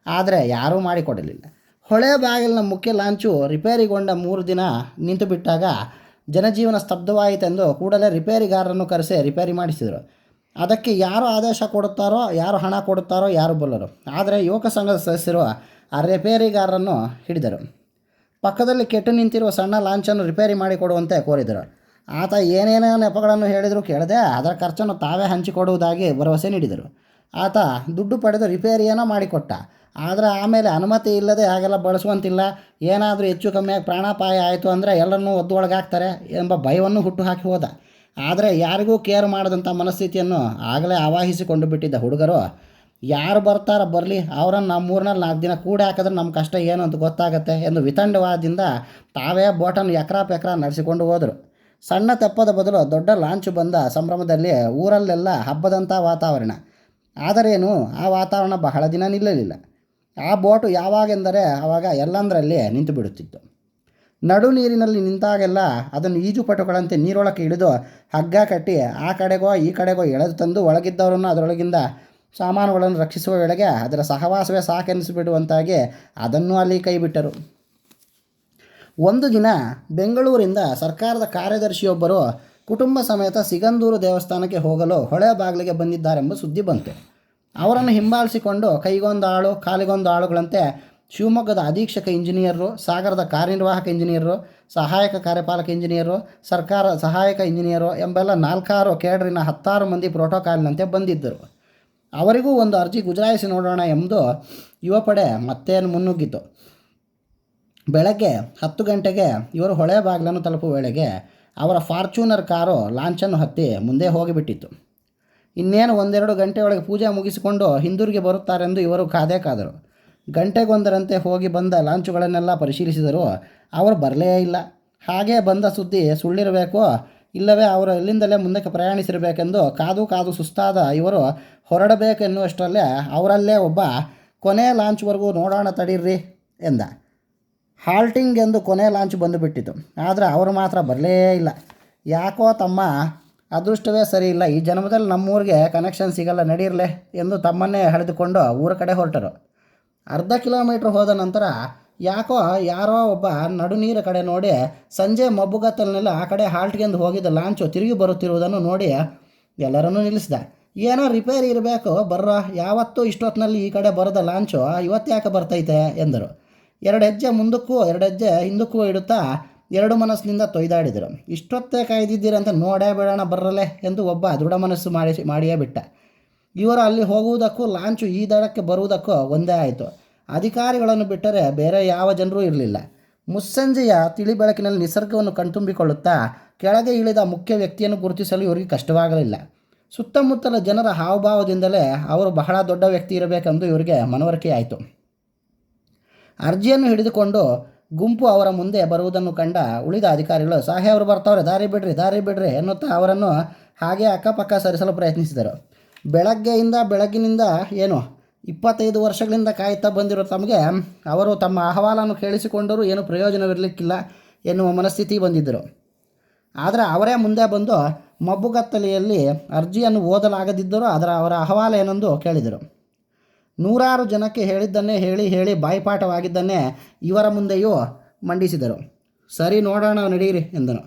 ಆದರೆ ಯಾರೂ ಮಾಡಿಕೊಡಲಿಲ್ಲ. ಹೊಳೆ ಬಾಗಿಲಿನ ಮುಖ್ಯ ಲಾಂಚು ರಿಪೇರಿಗೊಂಡ 3 ದಿನ ನಿಂತು ಬಿಟ್ಟಾಗ ಜನಜೀವನ ಸ್ತಬ್ಧವಾಯಿತೆಂದು ಕೂಡಲೇ ರಿಪೇರಿಗಾರರನ್ನು ಕರೆಸಿ ರಿಪೇರಿ ಮಾಡಿಸಿದರು. ಅದಕ್ಕೆ ಯಾರು ಆದೇಶ ಕೊಡುತ್ತಾರೋ, ಯಾರು ಹಣ ಕೊಡುತ್ತಾರೋ ಯಾರು ಬಲ್ಲರು. ಆದರೆ ಯುವಕ ಸಂಘದ ಸದಸ್ಯರು ಆ ರಿಪೇರಿಗಾರರನ್ನು ಹಿಡಿದರು. ಪಕ್ಕದಲ್ಲಿ ಕೆಟ್ಟು ನಿಂತಿರುವ ಸಣ್ಣ ಲಾಂಚನ್ನು ರಿಪೇರಿ ಮಾಡಿಕೊಡುವಂತೆ ಕೋರಿದರು. ಆತ ಏನೇನೋ ನೆಪಗಳನ್ನು ಹೇಳಿದರೂ ಕೇಳದೆ ಅದರ ಖರ್ಚನ್ನು ತಾವೇ ಹಂಚಿಕೊಡುವುದಾಗಿ ಭರವಸೆ ನೀಡಿದರು. ಆತ ದುಡ್ಡು ಪಡೆದು ರಿಪೇರಿಯೇನೋ ಮಾಡಿಕೊಟ್ಟ. ಆದರೆ ಆಮೇಲೆ ಅನುಮತಿ ಇಲ್ಲದೆ ಹಾಗೆಲ್ಲ ಬಳಸುವಂತಿಲ್ಲ, ಏನಾದರೂ ಹೆಚ್ಚು ಕಮ್ಮಿಯಾಗಿ ಪ್ರಾಣಾಪಾಯ ಆಯಿತು ಅಂದರೆ ಎಲ್ಲರನ್ನೂ ಒದ್ದೊಳಗಾಗ್ತಾರೆ ಎಂಬ ಭಯವನ್ನು ಹುಟ್ಟುಹಾಕಿ ಹೋದ. ಆದರೆ ಯಾರಿಗೂ ಕೇರ್ ಮಾಡದಂಥ ಮನಸ್ಥಿತಿಯನ್ನು ಆಗಲೇ ಆವಾಹಿಸಿಕೊಂಡು ಬಿಟ್ಟಿದ್ದ ಹುಡುಗರು, ಯಾರು ಬರ್ತಾರೋ ಬರಲಿ, ಅವರನ್ನು ನಮ್ಮ ಊರಿನಲ್ಲಿ 4 ದಿನ ಕೂಡಿ ಹಾಕಿದ್ರೆ ನಮ್ಮ ಕಷ್ಟ ಏನು ಅಂತ ಗೊತ್ತಾಗತ್ತೆ ಎಂದು ವಿತಂಡವಾದದಿಂದ ತಾವೇ ಬೋಟನ್ನು ಎಕ್ರಾ ನಡೆಸಿಕೊಂಡು ಹೋದರು. ಸಣ್ಣ ತೆಪ್ಪದ ಬದಲು ದೊಡ್ಡ ಲಾಂಚು ಬಂದ ಸಂಭ್ರಮದಲ್ಲಿ ಊರಲ್ಲೆಲ್ಲ ಹಬ್ಬದಂಥ ವಾತಾವರಣ. ಆದರೇನು ಆ ವಾತಾವರಣ ಬಹಳ ದಿನ ನಿಲ್ಲಲಿಲ್ಲ. ಆ ಬೋಟು ಯಾವಾಗೆಂದರೆ ಆವಾಗ ಎಲ್ಲಂದರಲ್ಲಿ ನಿಂತು ಬಿಡುತ್ತಿತ್ತು. ನಡು ನೀರಿನಲ್ಲಿ ನಿಂತಾಗೆಲ್ಲ ಅದನ್ನು ಈಜುಪಟುಗಳಂತೆ ನೀರೊಳಕ್ಕೆ ಇಳಿದು ಹಗ್ಗ ಕಟ್ಟಿ ಆ ಕಡೆಗೋ ಈ ಕಡೆಗೋ ಎಳೆದು ತಂದು ಒಳಗಿದ್ದವರನ್ನು ಅದರೊಳಗಿಂದ ಸಾಮಾನುಗಳನ್ನು ರಕ್ಷಿಸುವ ವೇಳೆಗೆ ಅದರ ಸಹವಾಸವೇ ಸಾಕೆನಿಸಿಬಿಡುವಂತಾಗಿ ಅದನ್ನೂ ಅಲ್ಲಿ ಕೈಬಿಟ್ಟರು. ಒಂದು ದಿನ ಬೆಂಗಳೂರಿಂದ ಸರ್ಕಾರದ ಕಾರ್ಯದರ್ಶಿಯೊಬ್ಬರು ಕುಟುಂಬ ಸಮೇತ ಸಿಗಂದೂರು ದೇವಸ್ಥಾನಕ್ಕೆ ಹೋಗಲು ಹೊಳೆ ಬಾಗಿಲಿಗೆ ಬಂದಿದ್ದಾರೆಂಬ ಸುದ್ದಿ ಬಂತು. ಅವರನ್ನು ಹಿಂಬಾಲಿಸಿಕೊಂಡು ಕೈಗೊಂದು ಆಳು ಕಾಲಿಗೊಂದು ಆಳುಗಳಂತೆ ಶಿವಮೊಗ್ಗದ ಅಧೀಕ್ಷಕ ಇಂಜಿನಿಯರು, ಸಾಗರದ ಕಾರ್ಯನಿರ್ವಾಹಕ ಇಂಜಿನಿಯರು, ಸಹಾಯಕ ಕಾರ್ಯಪಾಲಕ ಇಂಜಿನಿಯರು, ಸರ್ಕಾರ ಸಹಾಯಕ ಇಂಜಿನಿಯರು ಎಂಬೆಲ್ಲ 4-6 ಕೇಡರಿನ 10 ಮಂದಿ ಪ್ರೋಟೋಕಾಲ್ನಂತೆ ಬಂದಿದ್ದರು. ಅವರಿಗೂ ಒಂದು ಅರ್ಜಿ ಗುಜರಾಯಿಸಿ ನೋಡೋಣ ಎಂದು ಯುವಪಡೆ ಮತ್ತೇನು ಮುನ್ನುಗ್ಗಿತು. ಬೆಳಗ್ಗೆ 10 ಗಂಟೆಗೆ ಇವರು ಹೊಳೆ ಬಾಗಿಲನ್ನು ತಲುಪುವ ವೇಳೆಗೆ ಅವರ ಫಾರ್ಚೂನರ್ ಕಾರು ಲಾಂಚನ್ನು ಹತ್ತಿ ಮುಂದೆ ಹೋಗಿಬಿಟ್ಟಿತ್ತು. ಇನ್ನೇನು 1-2 ಗಂಟೆಯೊಳಗೆ ಪೂಜೆ ಮುಗಿಸಿಕೊಂಡು ಹಿಂದಿರುಗಿ ಬರುತ್ತಾರೆಂದು ಇವರು ಕಾದರು. ಗಂಟೆಗೊಂದರಂತೆ ಹೋಗಿ ಬಂದ ಲಾಂಚುಗಳನ್ನೆಲ್ಲ ಪರಿಶೀಲಿಸಿದರೂ ಅವರು ಬರಲೇ ಇಲ್ಲ. ಹಾಗೇ ಬಂದ ಸುದ್ದಿ ಸುಳ್ಳಿರಬೇಕೋ ಇಲ್ಲವೇ ಅವರು ಎಲ್ಲಿಂದಲೇ ಮುಂದಕ್ಕೆ ಪ್ರಯಾಣಿಸಿರಬೇಕೆಂದು ಕಾದು ಸುಸ್ತಾದ ಇವರು ಹೊರಡಬೇಕೆನ್ನುವಷ್ಟರಲ್ಲೇ ಅವರಲ್ಲೇ ಒಬ್ಬ ಕೊನೆ ಲಾಂಚ್ವರೆಗೂ ನೋಡೋಣ ತಡೀರ್ರಿ ಎಂದ. ಹಾಲ್ಟಿಂಗ್ ಎಂದು ಕೊನೆ ಲಾಂಚ್ ಬಂದುಬಿಟ್ಟಿತು. ಆದರೆ ಅವರು ಮಾತ್ರ ಬರಲೇ ಇಲ್ಲ. ಯಾಕೋ ತಮ್ಮ ಅದೃಷ್ಟವೇ ಸರಿ ಇಲ್ಲ, ಈ ಜನ್ಮದಲ್ಲಿ ನಮ್ಮೂರಿಗೆ ಕನೆಕ್ಷನ್ ಸಿಗಲ್ಲ, ನಡೀರ್ಲೆ ಎಂದು ತಮ್ಮನ್ನೇ ಎಳೆದುಕೊಂಡು ಊರ ಕಡೆ ಹೊರಟರು. ಅರ್ಧ ಕಿಲೋಮೀಟ್ರ್ ಹೋದ ನಂತರ ಯಾಕೋ ಯಾರೋ ಒಬ್ಬ ನಡು ನೀರ ಕಡೆ ನೋಡಿ ಸಂಜೆ ಮಬ್ಬುಗತ್ತಲಿನಲ್ಲಿ ಆ ಕಡೆ ಹಾಲ್ಟ್ಗೆಂದು ಹೋಗಿದ್ದ ಲಾಂಚು ತಿರುಗಿ ಬರುತ್ತಿರುವುದನ್ನು ನೋಡಿ ಎಲ್ಲರನ್ನೂ ನಿಲ್ಲಿಸಿದ. ಏನೋ ರಿಪೇರಿ ಇರಬೇಕು, ಬರ್ರ, ಯಾವತ್ತೂ ಇಷ್ಟೊತ್ತಿನಲ್ಲಿ ಈ ಕಡೆ ಬರೋದ ಲಾಂಚು ಇವತ್ತ್ಯಾಕೆ ಬರ್ತೈತೆ ಎಂದರು. 2 ಹೆಜ್ಜೆ ಮುಂದಕ್ಕೂ 2 ಹೆಜ್ಜೆ ಹಿಂದಕ್ಕೂ ಇಡುತ್ತಾ 2 ಮನಸ್ಸಿನಿಂದ ತೊಯ್ದಾಡಿದರು. ಇಷ್ಟೊತ್ತೇ ಕಾಯ್ದಿದ್ದೀರಂತ ನೋಡೇ ಬಿಡೋಣ ಬರ್ರಲೆ ಎಂದು ಒಬ್ಬ ದೃಢ ಮನಸ್ಸು ಮಾಡಿಯೇ ಬಿಟ್ಟ. ಇವರು ಅಲ್ಲಿ ಹೋಗುವುದಕ್ಕೂ ಲಾಂಚು ಈ ದಡಕ್ಕೆ ಬರುವುದಕ್ಕೂ ಒಂದೇ ಆಯಿತು. ಅಧಿಕಾರಿಗಳನ್ನು ಬಿಟ್ಟರೆ ಬೇರೆ ಯಾವ ಜನರೂ ಇರಲಿಲ್ಲ. ಮುಸ್ಸಂಜೆಯ ತಿಳಿ ಬೆಳಕಿನಲ್ಲಿ ನಿಸರ್ಗವನ್ನು ಕಣ್ತುಂಬಿಕೊಳ್ಳುತ್ತಾ ಕೆಳಗೆ ಇಳಿದ ಮುಖ್ಯ ವ್ಯಕ್ತಿಯನ್ನು ಗುರುತಿಸಲು ಇವರಿಗೆ ಕಷ್ಟವಾಗಲಿಲ್ಲ. ಸುತ್ತಮುತ್ತಲ ಜನರ ಹಾವಭಾವದಿಂದಲೇ ಅವರು ಬಹಳ ದೊಡ್ಡ ವ್ಯಕ್ತಿ ಇರಬೇಕೆಂದು ಇವರಿಗೆ ಮನವರಿಕೆಯಾಯಿತು. ಅರ್ಜಿಯನ್ನು ಹಿಡಿದುಕೊಂಡು ಗುಂಪು ಅವರ ಮುಂದೆ ಬರುವುದನ್ನು ಕಂಡ ಉಳಿದ ಅಧಿಕಾರಿಗಳು, ಸಾಹೇಬರು ಬರ್ತಾವ್ರೆ, ದಾರಿ ಬಿಡ್ರಿ ಎನ್ನುತ್ತಾ ಅವರನ್ನು ಹಾಗೆ ಅಕ್ಕಪಕ್ಕ ಸರಿಸಲು ಪ್ರಯತ್ನಿಸಿದರು. ಬೆಳಗ್ಗಿನಿಂದ ಏನು 25 ವರ್ಷಗಳಿಂದ ಕಾಯುತ್ತಾ ಬಂದಿರೋ ತಮಗೆ ಅವರು ತಮ್ಮ ಅಹವಾಲನ್ನು ಕೇಳಿಸಿಕೊಂಡರೂ ಏನು ಪ್ರಯೋಜನವಿರಲಿಕ್ಕಿಲ್ಲ ಎನ್ನುವ ಮನಸ್ಥಿತಿ ಬಂದಿದ್ದರು. ಆದರೆ ಅವರೇ ಮುಂದೆ ಬಂದು ಮಬ್ಬುಗತ್ತಲೆಯಲ್ಲಿ ಅರ್ಜಿಯನ್ನು ಓದಲಾಗದಿದ್ದರೂ ಅವರ ಅಹವಾಲು ಏನೆಂದು ಕೇಳಿದರು. 100 ಜನಕ್ಕೆ ಹೇಳಿದ್ದನ್ನೇ ಹೇಳಿ ಬಾಯಿಪಾಠವಾಗಿದ್ದನ್ನೇ ಇವರ ಮುಂದೆಯೂ ಮಂಡಿಸಿದರು. ಸರಿ, ನೋಡೋಣ ನಡೀರಿ ಎಂದನು.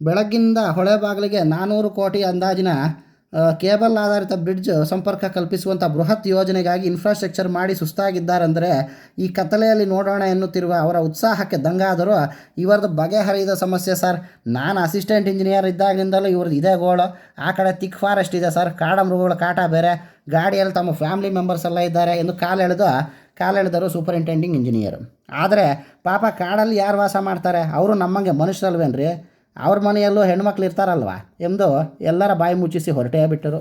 ಬೆಳಗ್ಗಿಂದ ಹೊಳೆ ಬಾಗಿಲಿಗೆ 400 ಕೋಟಿ ಅಂದಾಜಿನ ಕೇಬಲ್ ಆಧಾರಿತ ಬ್ರಿಡ್ಜ್ ಸಂಪರ್ಕ ಕಲ್ಪಿಸುವಂಥ ಬೃಹತ್ ಯೋಜನೆಗಾಗಿ ಇನ್ಫ್ರಾಸ್ಟ್ರಕ್ಚರ್ ಮಾಡಿ ಸುಸ್ತಾಗಿದ್ದಾರೆಂದರೆ ಈ ಕತ್ತಲೆಯಲ್ಲಿ ನೋಡೋಣ ಎನ್ನುತ್ತಿರುವ ಅವರ ಉತ್ಸಾಹಕ್ಕೆ ದಂಗಾದರೂ ಇವರದ್ದು ಬಗೆಹರಿದ ಸಮಸ್ಯೆ ಸರ್. ನಾನು ಅಸಿಸ್ಟೆಂಟ್ ಇಂಜಿನಿಯರ್ ಇದ್ದಾಗಲಿಂದಲೂ ಇವ್ರದ್ದು ಇದೇ ಗೋಳು. ಆ ಕಡೆ ತಿಕ್ ಫಾರೆಸ್ಟ್ ಇದೆ ಸರ್, ಕಾಡಮೃಗಗಳ ಕಾಟ ಬೇರೆ, ಗಾಡಿಯಲ್ಲಿ ತಮ್ಮ ಫ್ಯಾಮಿಲಿ ಮೆಂಬರ್ಸ್ ಎಲ್ಲ ಇದ್ದಾರೆ ಎಂದು ಕಾಲೆಳೆದರು ಸೂಪರಿಂಟೆಂಡಿಂಗ್ ಇಂಜಿನಿಯರು. ಆದರೆ ಪಾಪ ಕಾಡಲ್ಲಿ ಯಾರು ವಾಸ ಮಾಡ್ತಾರೆ, ಅವರು ನಮ್ಮಂಗೆ ಮನುಷ್ಯರಲ್ವೇನ್ರಿ, ಅವ್ರ ಮನೆಯಲ್ಲೂ ಹೆಣ್ಮಕ್ಳು ಇರ್ತಾರಲ್ವ ಎಂದು ಎಲ್ಲರ ಬಾಯಿ ಮುಚ್ಚಿಸಿ ಹೊರಟೇ ಬಿಟ್ಟರು.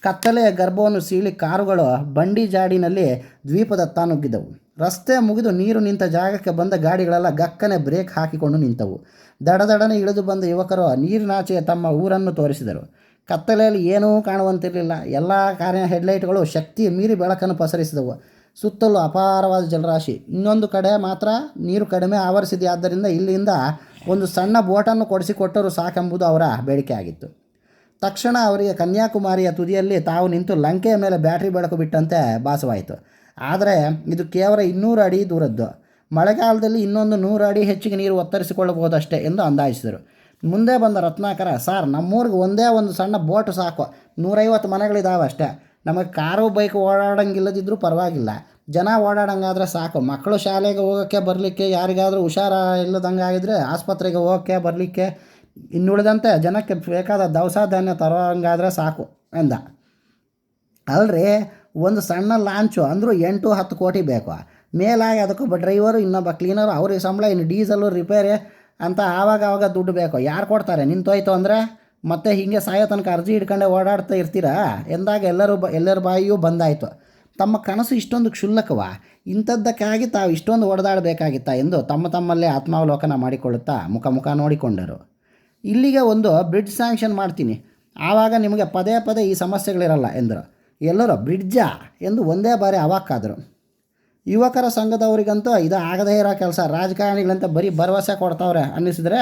ಕತ್ತಲೆಯ ಗರ್ಭವನ್ನು ಸೀಳಿ ಕಾರುಗಳು ಬಂಡಿ ಜಾಡಿನಲ್ಲಿ ದ್ವೀಪದತ್ತ ನುಗ್ಗಿದವು. ರಸ್ತೆ ಮುಗಿದು ನೀರು ನಿಂತ ಜಾಗಕ್ಕೆ ಬಂದ ಗಾಡಿಗಳೆಲ್ಲ ಗಕ್ಕನೆ ಬ್ರೇಕ್ ಹಾಕಿಕೊಂಡು ನಿಂತವು. ದಡದಡನೆ ಇಳಿದು ಬಂದ ಯುವಕರು ನೀರಿನಾಚೆಯ ತಮ್ಮ ಊರನ್ನು ತೋರಿಸಿದರು. ಕತ್ತಲೆಯಲ್ಲಿ ಏನೂ ಕಾಣುವಂತಿರಲಿಲ್ಲ. ಎಲ್ಲ ಕಾರಿನ ಹೆಡ್ಲೈಟ್ಗಳು ಶಕ್ತಿ ಮೀರಿ ಬೆಳಕನ್ನು ಪಸರಿಸಿದವು. ಸುತ್ತಲೂ ಅಪಾರವಾದ ಜಲರಾಶಿ. ಇನ್ನೊಂದು ಕಡೆ ಮಾತ್ರ ನೀರು ಕಡಿಮೆ ಆವರಿಸಿದೆಯಾದ್ದರಿಂದ ಇಲ್ಲಿಂದ ಒಂದು ಸಣ್ಣ ಬೋಟನ್ನು ಕೊಡಿಸಿಕೊಟ್ಟರೂ ಸಾಕೆಂಬುದು ಅವರ ಬೇಡಿಕೆ ಆಗಿತ್ತು. ತಕ್ಷಣ ಅವರಿಗೆ ಕನ್ಯಾಕುಮಾರಿಯ ತುದಿಯಲ್ಲಿ ತಾವು ನಿಂತು ಲಂಕೆಯ ಮೇಲೆ ಬ್ಯಾಟ್ರಿ ಬೆಳಕು ಬಿಟ್ಟಂತೆ ಭಾಸವಾಯಿತು. ಆದರೆ ಇದು ಕೇವಲ 200 ಅಡಿ ದೂರದ್ದು. ಮಳೆಗಾಲದಲ್ಲಿ ಇನ್ನೊಂದು 100 ಅಡಿ ಹೆಚ್ಚಿಗೆ ನೀರು ಒತ್ತರಿಸಿಕೊಳ್ಳಬಹುದಷ್ಟೇ ಎಂದು ಅಂದಾಜಿಸಿದರು. ಮುಂದೆ ಬಂದ ರತ್ನಾಕರ, ಸಾರ್, ನಮ್ಮೂರಿಗೆ ಒಂದೇ ಒಂದು ಸಣ್ಣ ಬೋಟ್ ಸಾಕು, 150 ಮನೆಗಳಿದ್ದಾವೆ ಅಷ್ಟೇ. ನಮಗೆ ಕಾರು ಬೈಕ್ ಓಡಾಡಂಗಿಲ್ಲದಿದ್ದರೂ ಪರವಾಗಿಲ್ಲ, ಜನ ಓಡಾಡಂಗಾದ್ರೆ ಸಾಕು. ಮಕ್ಕಳು ಶಾಲೆಗೆ ಹೋಗೋಕ್ಕೆ ಬರಲಿಕ್ಕೆ, ಯಾರಿಗಾದರೂ ಹುಷಾರ ಇಲ್ಲದಂಗೆ ಆಗಿದ್ರೆ ಆಸ್ಪತ್ರೆಗೆ ಹೋಗೋಕ್ಕೆ ಬರಲಿಕ್ಕೆ, ಇನ್ನುಳಿದಂತೆ ಜನಕ್ಕೆ ಬೇಕಾದ ದವಸ ಧಾನ್ಯ ತರೋಂಗಾದರೆ ಸಾಕು ಎಂದ. ಅಲ್ರಿ, ಒಂದು ಸಣ್ಣ ಲಾಂಚು ಅಂದರೂ 8-10 ಕೋಟಿ ಬೇಕು. ಮೇಲಾಗಿ ಅದಕ್ಕೊಬ್ಬ ಡ್ರೈವರು, ಇನ್ನೊಬ್ಬ ಕ್ಲೀನರು, ಅವ್ರಿಗೆ ಸಂಬಳ, ಇನ್ನು ಡೀಸಲು, ರಿಪೇರಿ ಅಂತ ಆವಾಗ ದುಡ್ಡು ಬೇಕು. ಯಾರು ಕೊಡ್ತಾರೆ? ನಿಂತೋಯ್ತು ಅಂದರೆ ಮತ್ತೆ ಹೀಗೆ ಸಾಯೋ ತನಕ ಅರ್ಜಿ ಹಿಡ್ಕೊಂಡೆ ಓಡಾಡ್ತಾ ಇರ್ತೀರಾ ಎಂದಾಗ ಎಲ್ಲರ ಬಾಯಿಯೂ ಬಂದಾಯಿತು. ತಮ್ಮ ಕನಸು ಇಷ್ಟೊಂದು ಕ್ಷುಲ್ಲಕವ, ಇಂಥದ್ದಕ್ಕಾಗಿ ತಾವು ಇಷ್ಟೊಂದು ಹೊಡೆದಾಡಬೇಕಾಗಿತ್ತಾ ಎಂದು ತಮ್ಮಲ್ಲೇ ಆತ್ಮಾವಲೋಕನ ಮಾಡಿಕೊಳ್ಳುತ್ತಾ ಮುಖ ನೋಡಿಕೊಂಡರು. ಇಲ್ಲಿಗೆ ಒಂದು ಬ್ರಿಡ್ಜ್ ಸ್ಯಾಂಕ್ಷನ್ ಮಾಡ್ತೀನಿ, ಆವಾಗ ನಿಮಗೆ ಪದೇ ಈ ಸಮಸ್ಯೆಗಳಿರಲ್ಲ ಎಂದರು. ಎಲ್ಲರೂ ಬ್ರಿಡ್ಜಾ ಎಂದು ಒಂದೇ ಬಾರಿ ಅವಾಕ್ಕಾದರು. ಯುವಕರ ಸಂಘದವರಿಗಂತೂ ಇದು ಆಗದೇ ಇರೋ ಕೆಲಸ. ರಾಜಕಾರಣಿಗಳಂತ ಬರೀ ಭರವಸೆ ಕೊಡ್ತಾವ್ರೆ ಅನ್ನಿಸಿದ್ರೆ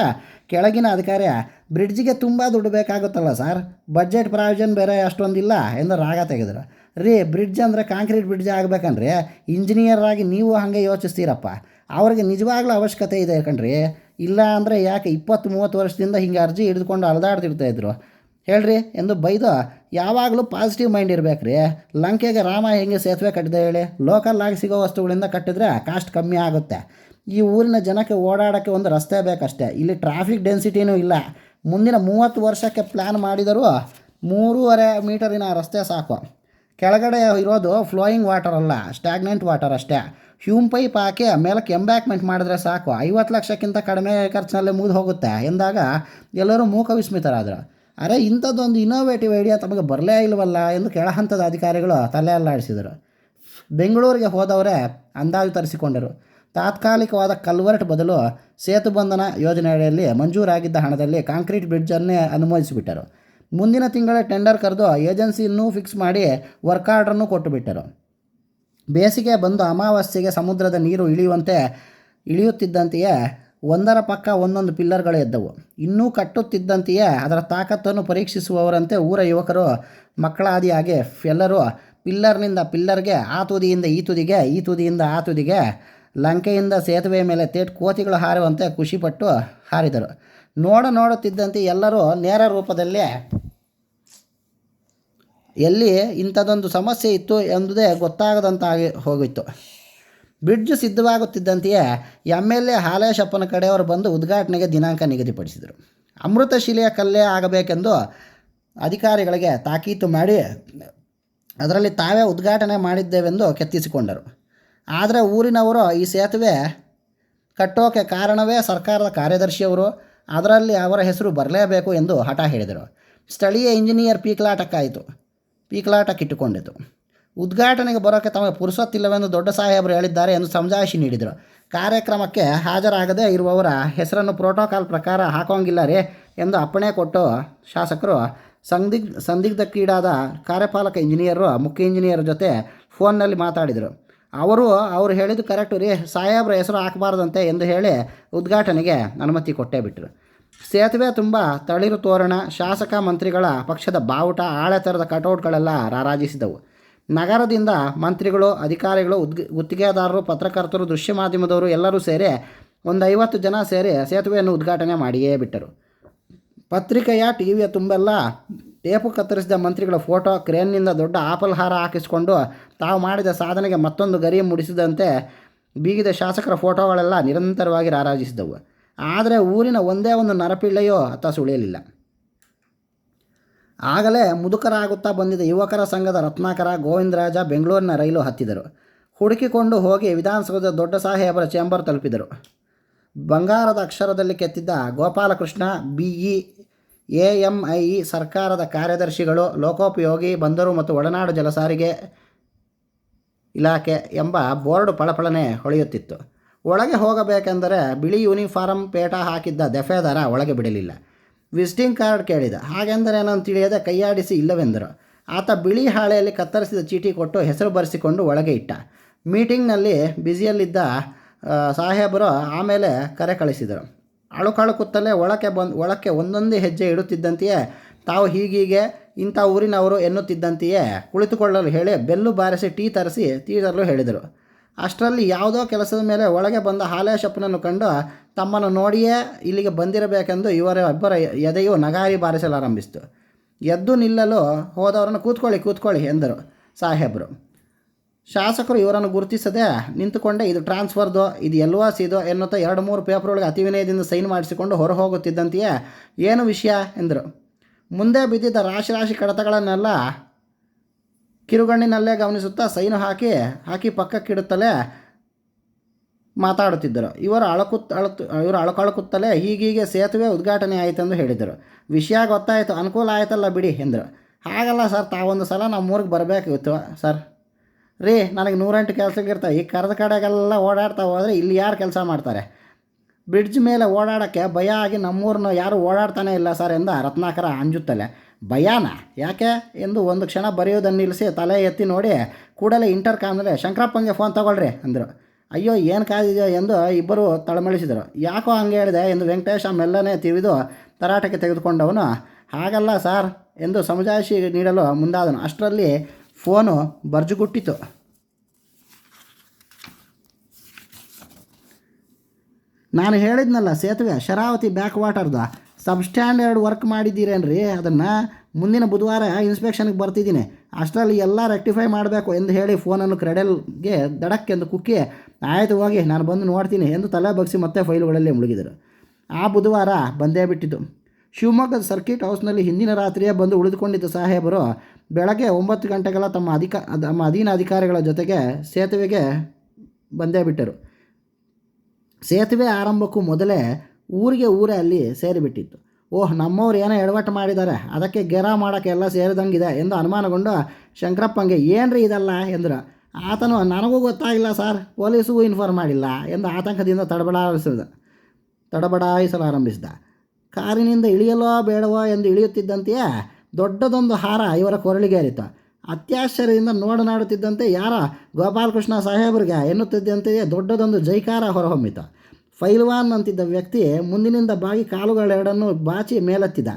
ಕೆಳಗಿನ ಅಧಿಕಾರಿ, ಬ್ರಿಡ್ಜಿಗೆ ತುಂಬ ದುಡ್ಡು ಬೇಕಾಗುತ್ತಲ್ಲ ಸರ್, ಬಡ್ಜೆಟ್ ಪ್ರಾವಿಷನ್ ಬೇರೆ ಅಷ್ಟೊಂದಿಲ್ಲ ಎಂದು ರಾಗ ತೆಗೆದರು. ರೀ, ಬ್ರಿಡ್ಜ್ ಅಂದರೆ ಕಾಂಕ್ರೀಟ್ ಬ್ರಿಡ್ಜ್ ಆಗಬೇಕನ್ರಿ, ಇಂಜಿನಿಯರ್ ಆಗಿ ನೀವು ಹಾಗೆ ಯೋಚಿಸ್ತೀರಪ್ಪ. ಅವ್ರಿಗೆ ನಿಜವಾಗ್ಲೂ ಅವಶ್ಯಕತೆ ಇದೆ ಕಣ್ರಿ, ಇಲ್ಲ ಅಂದರೆ ಯಾಕೆ 20-30 ವರ್ಷದಿಂದ ಹಿಂಗೆ ಅರ್ಜಿ ಹಿಡಿದುಕೊಂಡು ಅಲೆದಾಡ್ತಿರ್ತಾಯಿದ್ರು ಹೇಳ್ರಿ ಎಂದು ಬೈದು. ಯಾವಾಗಲೂ ಪಾಸಿಟಿವ್ ಮೈಂಡ್ ಇರಬೇಕ್ರಿ. ಲಂಕೆಗೆ ರಾಮ ಹೆಂಗೆ ಸೇತುವೆ ಕಟ್ಟಿದೆ ಹೇಳಿ? ಲೋಕಲ್ ಆಗಿ ಸಿಗೋ ವಸ್ತುಗಳಿಂದ ಕಟ್ಟಿದ್ರೆ ಕಾಸ್ಟ್ ಕಮ್ಮಿ ಆಗುತ್ತೆ. ಈ ಊರಿನ ಜನಕ್ಕೆ ಓಡಾಡೋಕ್ಕೆ ಒಂದು ರಸ್ತೆ ಬೇಕಷ್ಟೇ. ಇಲ್ಲಿ ಟ್ರಾಫಿಕ್ ಡೆನ್ಸಿಟಿನೂ ಇಲ್ಲ. ಮುಂದಿನ 30 ವರ್ಷಕ್ಕೆ ಪ್ಲ್ಯಾನ್ ಮಾಡಿದರೂ 3.5 ಮೀಟರಿನ ರಸ್ತೆ ಸಾಕು. ಕೆಳಗಡೆ ಇರೋದು ಫ್ಲೋಯಿಂಗ್ ವಾಟರ್ ಅಲ್ಲ, ಸ್ಟ್ಯಾಗ್ನೆಂಟ್ ವಾಟರ್ ಅಷ್ಟೇ. ಹ್ಯೂಮ್ ಪೈಪ್ ಹಾಕಿ ಮೇಲಕ್ಕೆ ಎಂಬ್ಯಾಕ್ಮೆಂಟ್ ಮಾಡಿದ್ರೆ ಸಾಕು, 50 ಲಕ್ಷಕ್ಕಿಂತ ಕಡಿಮೆ ಖರ್ಚಿನಲ್ಲೇ ಮುಗಿದು ಹೋಗುತ್ತೆ ಎಂದಾಗ ಎಲ್ಲರೂ ಮೂಕ ವಿಸ್ಮಿತರಾದರು. ಅರೆ, ಇಂಥದ್ದೊಂದು ಇನೋವೇಟಿವ್ ಐಡಿಯಾ ತಮಗೆ ಬರಲೇ ಇಲ್ವಲ್ಲ ಎಂದು ಕೆಳಹಂತದ ಅಧಿಕಾರಿಗಳು ತಲೆ ಅಲ್ಲಾಡಿಸಿದರು. ಬೆಂಗಳೂರಿಗೆ ಹೋದವರೇ ಅಂದಾಜು ತರಿಸಿಕೊಂಡರು. ತಾತ್ಕಾಲಿಕವಾದ ಕಲ್ವರ್ಟ್ ಬದಲು ಸೇತುಬಂಧನ ಯೋಜನೆಯಲ್ಲಿ ಮಂಜೂರಾಗಿದ್ದ ಹಣದಲ್ಲಿ ಕಾಂಕ್ರೀಟ್ ಬ್ರಿಡ್ಜನ್ನೇ ಅನುಮೋದಿಸಿಬಿಟ್ಟರು. ಮುಂದಿನ ತಿಂಗಳೇ ಟೆಂಡರ್ ಕರೆದು ಏಜೆನ್ಸಿಯನ್ನು ಫಿಕ್ಸ್ ಮಾಡಿ ವರ್ಕ್ ಆರ್ಡ್ರನ್ನು ಕೊಟ್ಟುಬಿಟ್ಟರು. ಬೇಸಿಗೆ ಬಂದು ಅಮಾವಾಸ್ಯೆಗೆ ಸಮುದ್ರದ ನೀರು ಇಳಿಯುತ್ತಿದ್ದಂತೆಯೇ ಒಂದರ ಪಕ್ಕ ಒಂದೊಂದು ಪಿಲ್ಲರ್ಗಳು ಎದ್ದವು. ಇನ್ನೂ ಕಟ್ಟುತ್ತಿದ್ದಂತೆಯೇ ಅದರ ತಾಕತ್ತನ್ನು ಪರೀಕ್ಷಿಸುವವರಂತೆ ಊರ ಯುವಕರು ಮಕ್ಕಳಾದಿಯಾಗಿ ಎಲ್ಲರೂ ಪಿಲ್ಲರ್ನಿಂದ ಪಿಲ್ಲರ್ಗೆ, ಆ ತುದಿಯಿಂದ ಈ ತುದಿಗೆ, ಈ ತುದಿಯಿಂದ ಆ ತುದಿಗೆ, ಲಂಕೆಯಿಂದ ಸೇತುವೆಯ ಮೇಲೆ ಕೋತಿಗಳು ಹಾರುವಂತೆ ಖುಷಿಪಟ್ಟು ಹಾರಿದರು. ನೋಡುತ್ತಿದ್ದಂತೆ ಎಲ್ಲರೂ ನೇರ ರೂಪದಲ್ಲಿ ಎಲ್ಲಿ ಇಂಥದ್ದೊಂದು ಸಮಸ್ಯೆ ಇತ್ತು ಎಂಬುದೇ ಗೊತ್ತಾಗದಂತಾಗಿ ಹೋಗಿತ್ತು. ಬ್ರಿಡ್ಜ್ ಸಿದ್ಧವಾಗುತ್ತಿದ್ದಂತೆಯೇ MLA ಹಾಲೇಶಪ್ಪನ ಕಡೆಯವರು ಬಂದು ಉದ್ಘಾಟನೆಗೆ ದಿನಾಂಕ ನಿಗದಿಪಡಿಸಿದರು. ಅಮೃತಶಿಲೆಯ ಕಲ್ಲೇ ಆಗಬೇಕೆಂದು ಅಧಿಕಾರಿಗಳಿಗೆ ತಾಕೀತು ಮಾಡಿ ಅದರಲ್ಲಿ ತಾವೇ ಉದ್ಘಾಟನೆ ಮಾಡಿದ್ದೇವೆಂದು ಕೆತ್ತಿಸಿಕೊಂಡರು. ಆದರೆ ಊರಿನವರು ಈ ಸೇತುವೆ ಕಟ್ಟೋಕೆ ಕಾರಣವೇ ಸರ್ಕಾರದ ಕಾರ್ಯದರ್ಶಿಯವರು, ಅದರಲ್ಲಿ ಅವರ ಹೆಸರು ಬರಲೇಬೇಕು ಎಂದು ಹಠ ಹೇಳಿದರು. ಸ್ಥಳೀಯ ಇಂಜಿನಿಯರ್ ಪೀಕಲಾಟಕ್ಕಿಟ್ಟುಕೊಂಡಿತು. ಉದ್ಘಾಟನೆಗೆ ಬರೋಕ್ಕೆ ತಮಗೆ ಪುರುಸೊತ್ತಿಲ್ಲವೆಂದು ದೊಡ್ಡ ಸಾಹೇಬರು ಹೇಳಿದ್ದಾರೆ ಎಂದು ಸಮಜಾಯಿಷಿ ನೀಡಿದರು. ಕಾರ್ಯಕ್ರಮಕ್ಕೆ ಹಾಜರಾಗದೇ ಇರುವವರ ಹೆಸರನ್ನು ಪ್ರೋಟೋಕಾಲ್ ಪ್ರಕಾರ ಹಾಕೋಂಗಿಲ್ಲ ರೀ ಎಂದು ಅಪ್ಪಣೆ ಕೊಟ್ಟು ಶಾಸಕರು ಸಂದಿಗ್ಧಕ್ಕೀಡಾದ ಕಾರ್ಯಪಾಲಕ ಇಂಜಿನಿಯರು ಮುಖ್ಯ ಇಂಜಿನಿಯರ್ ಜೊತೆ ಫೋನ್ನಲ್ಲಿ ಮಾತಾಡಿದರು. ಅವರು ಹೇಳಿದ್ದು ಕರೆಕ್ಟು ರೀ, ಸಾಹೇಬ್ರ ಹೆಸರು ಹಾಕಬಾರ್ದಂತೆ ಎಂದು ಹೇಳಿ ಉದ್ಘಾಟನೆಗೆ ಅನುಮತಿ ಕೊಟ್ಟೇ ಬಿಟ್ಟರು. ಸೇತುವೆ ತುಂಬ ತಳಿರು ತೋರಣ, ಶಾಸಕ ಮಂತ್ರಿಗಳ ಪಕ್ಷದ ಬಾವುಟ, ಆಳೆ ಥರದ ಕಟೌಟ್ಗಳೆಲ್ಲ ರಾರಾಜಿಸಿದವು. ನಗರದಿಂದ ಮಂತ್ರಿಗಳು, ಅಧಿಕಾರಿಗಳು, ಗುತ್ತಿಗೆದಾರರು, ಪತ್ರಕರ್ತರು, ದೃಶ್ಯ ಮಾಧ್ಯಮದವರು ಎಲ್ಲರೂ ಸೇರಿ ಒಂದು 50 ಜನ ಸೇರಿ ಸೇತುವೆಯನ್ನು ಉದ್ಘಾಟನೆ ಮಾಡಿಯೇ ಬಿಟ್ಟರು. ಪತ್ರಿಕೆಯ ಟಿವಿಯ ತುಂಬೆಲ್ಲ ಟೇಪು ಕತ್ತರಿಸಿದ ಮಂತ್ರಿಗಳ ಫೋಟೋ, ಕ್ರೇನ್ನಿಂದ ದೊಡ್ಡ ಆಪಲ್ ಹಾರ ಹಾಕಿಸಿಕೊಂಡು ತಾವು ಮಾಡಿದ ಸಾಧನೆಗೆ ಮತ್ತೊಂದು ಗರಿ ಮುಡಿಸಿದಂತೆ ಬೀಗಿದ ಶಾಸಕರ ಫೋಟೋಗಳೆಲ್ಲ ನಿರಂತರವಾಗಿ ರಾರಾಜಿಸಿದವು. ಆದರೆ ಊರಿನ ಒಂದೇ ಒಂದು ನರಪಿಳ್ಳೆಯೋ ಅತ್ತ ಸುಳಿಯಲಿಲ್ಲ. ಆಗಲೇ ಮುದುಕರಾಗುತ್ತಾ ಬಂದಿದ್ದ ಯುವಕರ ಸಂಘದ ರತ್ನಾಕರ, ಗೋವಿಂದರಾಜ ಬೆಂಗಳೂರಿನ ರೈಲು ಹತ್ತಿದರು. ಹುಡುಕಿಕೊಂಡು ಹೋಗಿ ವಿಧಾನಸೌಧದ ದೊಡ್ಡ ಸಾಹೇಬರ ಚೇಂಬರ್ ತಲುಪಿದರು. ಬಂಗಾರದ ಅಕ್ಷರದಲ್ಲಿ ಕೆತ್ತಿದ್ದ ಗೋಪಾಲಕೃಷ್ಣ, BE, AMIE, ಸರ್ಕಾರದ ಕಾರ್ಯದರ್ಶಿಗಳು, ಲೋಕೋಪಯೋಗಿ, ಬಂದರು ಮತ್ತು ಒಳನಾಡು ಜಲಸಾರಿಗೆ ಇಲಾಖೆ ಎಂಬ ಬೋರ್ಡ್ ಪಳಪಳನೆ ಹೊಳೆಯುತ್ತಿತ್ತು. ಒಳಗೆ ಹೋಗಬೇಕೆಂದರೆ ಬಿಳಿ ಯೂನಿಫಾರಂ ಪೇಟ ಹಾಕಿದ್ದ ದಫೇದಾರ ಒಳಗೆ ಬಿಡಲಿಲ್ಲ. ವಿಸಿಟಿಂಗ್ ಕಾರ್ಡ್ ಕೇಳಿದ. ಹಾಗೆಂದರೇನಂತ ತಿಳಿಯದೆ ಕೈಯಾಡಿಸಿ ಇಲ್ಲವೆಂದರು. ಆತ ಬಿಳಿ ಹಾಳೆಯಲ್ಲಿ ಕತ್ತರಿಸಿದ ಚೀಟಿ ಕೊಟ್ಟು ಹೆಸರು ಬರೆಸಿಕೊಂಡು ಒಳಗೆ ಇಟ್ಟ. ಮೀಟಿಂಗ್ನಲ್ಲಿ ಬ್ಯುಸಿಯಲ್ಲಿದ್ದ ಸಾಹೇಬರು ಆಮೇಲೆ ಕರೆ ಕಳಿಸಿದರು. ಅಳುಕಳುಕುತ್ತಲೇ ಒಳಕ್ಕೆ ಒಂದೊಂದೇ ಹೆಜ್ಜೆ ಇಡುತ್ತಿದ್ದಂತೆಯೇ ತಾವು ಹೀಗೀಗೆ ಇಂಥ ಊರಿನವರು ಎನ್ನುತ್ತಿದ್ದಂತೆಯೇ ಕುಳಿತುಕೊಳ್ಳಲು ಹೇಳಿ ಬೆಲ್ಲು ಬಾರಿಸಿ ಟೀ ತರಲು ಹೇಳಿದರು. ಅಷ್ಟರಲ್ಲಿ ಯಾವುದೋ ಕೆಲಸದ ಮೇಲೆ ಒಳಗೆ ಬಂದ ಹಾಲೇಶಪ್ಪನನ್ನು ಕಂಡು ತಮ್ಮನ್ನು ನೋಡಿಯೇ ಇಲ್ಲಿಗೆ ಬಂದಿರಬೇಕೆಂದು ಇಬ್ಬರ ಎದೆಯು ನಗಾರಿ ಬಾರಿಸಲಾರಂಭಿಸಿತು. ಎದ್ದು ನಿಲ್ಲಲು ಹೋದವರನ್ನು ಕೂತ್ಕೊಳ್ಳಿ ಎಂದರು ಸಾಹೇಬರು. ಶಾಸಕರು ಇವರನ್ನು ಗುರುತಿಸದೆ ನಿಂತುಕೊಂಡೇ ಇದು ಟ್ರಾನ್ಸ್ಫರ್ದೋ, ಇದು LOCದೋ ಎನ್ನುತ್ತಾ 2-3 ಪೇಪರ್ಗಳಿಗೆ ಅತಿ ವಿನಯದಿಂದ ಸೈನ್ ಮಾಡಿಸಿಕೊಂಡು ಹೊರ ಹೋಗುತ್ತಿದ್ದಂತೆಯೇ ಏನು ವಿಷಯ ಎಂದರು. ಮುಂದೆ ಬಿದ್ದಿದ್ದ ರಾಶಿ ಕಡತಗಳನ್ನೆಲ್ಲ ಕಿರುಗಣ್ಣಿನಲ್ಲೇ ಗಮನಿಸುತ್ತಾ ಸೈನು ಹಾಕಿ ಪಕ್ಕಕ್ಕಿಡುತ್ತಲೇ ಮಾತಾಡುತ್ತಿದ್ದರು. ಇವರು ಅಳಕುತ್ತಲೇ ಹೀಗೀಗೆ ಸೇತುವೆ ಉದ್ಘಾಟನೆ ಆಯಿತೆಂದು ಹೇಳಿದರು. ವಿಷಯ ಗೊತ್ತಾಯಿತು, ಅನುಕೂಲ ಆಯ್ತಲ್ಲ ಬಿಡಿ ಎಂದರು. ಹಾಗಲ್ಲ ಸರ್, ತಾವೊಂದು ಸಲ ನಮ್ಮೂರಿಗೆ ಬರಬೇಕಿತ್ತು ಸರ್. ರೀ, ನನಗೆ 108 ಕೆಲಸಗಳಿರ್ತಾವೆ. ಈ ಕರೆದ ಕಡೆಗೆಲ್ಲ ಓಡಾಡ್ತಾ ಹೋದರೆ ಇಲ್ಲಿ ಯಾರು ಕೆಲಸ ಮಾಡ್ತಾರೆ? ಬ್ರಿಡ್ಜ್ ಮೇಲೆ ಓಡಾಡೋಕ್ಕೆ ಭಯ ಆಗಿ ನಮ್ಮೂರನ್ನ ಯಾರೂ ಓಡಾಡ್ತಾನೆ ಇಲ್ಲ ಸರ್ ಎಂದ ರತ್ನಾಕರ ಅಂಜುತ್ತಲೇ. ಭಯಾನ ಯಾಕೆ ಎಂದು ಒಂದು ಕ್ಷಣ ಬರೆಯೋದನ್ನು ನಿಲ್ಲಿಸಿ ತಲೆ ಎತ್ತಿ ನೋಡಿ ಕೂಡಲೇ ಇಂಟರ್ಕಾಮ್ನಲ್ಲಿ ಶಂಕರಪ್ಪಂಗೆ ಫೋನ್ ತಗೊಳ್ರಿ ಅಂದರು. ಅಯ್ಯೋ, ಏನು ಕಾದಿದೆಯೋ ಎಂದು ಇಬ್ಬರು ತಳಮಳಿಸಿದರು. ಯಾಕೋ ಹಂಗೆ ಹೇಳಿದೆ ಎಂದು ವೆಂಕಟೇಶ ಮೆಲ್ಲನೆ ತಿವಿದು ತರಾಟೆಗೆ ತೆಗೆದುಕೊಂಡವನು ಹಾಗಲ್ಲ ಸಾರ್ ಎಂದು ಸಮಜಾಯಿಷಿ ನೀಡಲು ಮುಂದಾದನು. ಅಷ್ಟರಲ್ಲಿ ಫೋನು ಬರ್ಜುಗುಟ್ಟಿತು. ನಾನು ಹೇಳಿದ್ನಲ್ಲ, ಸೇತುವೆ ಶರಾವತಿ ಬ್ಯಾಕ್ ವಾಟರ್ದು ಸಬ್ಸ್ಟ್ಯಾಂಡರ್ಡ್ ವರ್ಕ್ ಮಾಡಿದ್ದೀರೇನ್ರಿ? ಅದನ್ನು ಮುಂದಿನ ಬುಧವಾರ ಇನ್ಸ್ಪೆಕ್ಷನ್ಗೆ ಬರ್ತಿದ್ದೀನಿ. ಅಷ್ಟರಲ್ಲಿ ಎಲ್ಲ ರೆಕ್ಟಿಫೈ ಮಾಡಬೇಕು ಎಂದು ಹೇಳಿ ಫೋನನ್ನು ಕ್ರೆಡೆಲ್ಗೆ ದಡಕ್ಕೆಂದು ಕುಕ್ಕಿ ಆಯಿತು ಹೋಗಿ ನಾನು ಬಂದು ನೋಡ್ತೀನಿ ಎಂದು ತಲೆ ಬಗ್ಸಿ ಮತ್ತೆ ಫೈಲುಗಳಲ್ಲಿ ಮುಳುಗಿದರು. ಆ ಬುಧವಾರ ಬಂದೇ ಬಿಟ್ಟಿತು. ಶಿವಮೊಗ್ಗದ ಸರ್ಕಿಟ್ ಹೌಸ್ನಲ್ಲಿ ಹಿಂದಿನ ರಾತ್ರಿಯೇ ಬಂದು ಉಳಿದುಕೊಂಡಿದ್ದ ಸಾಹೇಬರು ಬೆಳಗ್ಗೆ 9 ಗಂಟೆಗೆಲ್ಲ ತಮ್ಮ ಅಧೀನ ಅಧಿಕಾರಿಗಳ ಜೊತೆಗೆ ಸೇತುವೆಗೆ ಬಂದೇ ಬಿಟ್ಟರು. ಸೇತುವೆ ಆರಂಭಕ್ಕೂ ಮೊದಲೇ ಊರೇ ಅಲ್ಲಿ ಸೇರಿಬಿಟ್ಟಿತ್ತು. ಓಹ್, ನಮ್ಮವ್ರು ಏನೋ ಎಡವಟ್ಟು ಮಾಡಿದ್ದಾರೆ, ಅದಕ್ಕೆ ಗೆರ ಮಾಡೋಕ್ಕೆ ಎಲ್ಲ ಸೇರಿದಂಗಿದೆ ಎಂದು ಅನುಮಾನಗೊಂಡು ಶಂಕರಪ್ಪಂಗೆ ಏನ್ರಿ ಇದಲ್ಲ ಎಂದರು. ಆತನು ನನಗೂ ಗೊತ್ತಾಗಿಲ್ಲ ಸರ್, ಪೊಲೀಸಿಗೂ ಇನ್ಫಾರ್ಮ್ ಮಾಡಿಲ್ಲ ಎಂದು ಆತಂಕದಿಂದ ತಡಬಡಾಯಿಸಲಾರಂಭಿಸಿದ. ಕಾರಿನಿಂದ ಇಳಿಯಲೋ ಬೇಡವೋ ಎಂದು ಇಳಿಯುತ್ತಿದ್ದಂತೆಯೇ ದೊಡ್ಡದೊಂದು ಹಾರ ಇವರ ಕೊರಳಿಗೇರಿತು. ಅತ್ಯಾಶ್ಚರ್ಯದಿಂದ ನೋಡುತ್ತಿದ್ದಂತೆ ಯಾರ ಗೋಪಾಲಕೃಷ್ಣ ಸಾಹೇಬರಿಗೆ ಎನ್ನುತ್ತಿದ್ದಂತೆಯೇ ದೊಡ್ಡದೊಂದು ಜೈಕಾರ ಹೊರಹೊಮ್ಮಿತು. ಫೈಲ್ವಾನ್ ಅಂತಿದ್ದ ವ್ಯಕ್ತಿ ಮುಂದಿನಿಂದ ಬಾಗಿ ಕಾಲುಗಳೆರಡನ್ನು ಬಾಚಿ ಮೇಲೆತ್ತಿದ.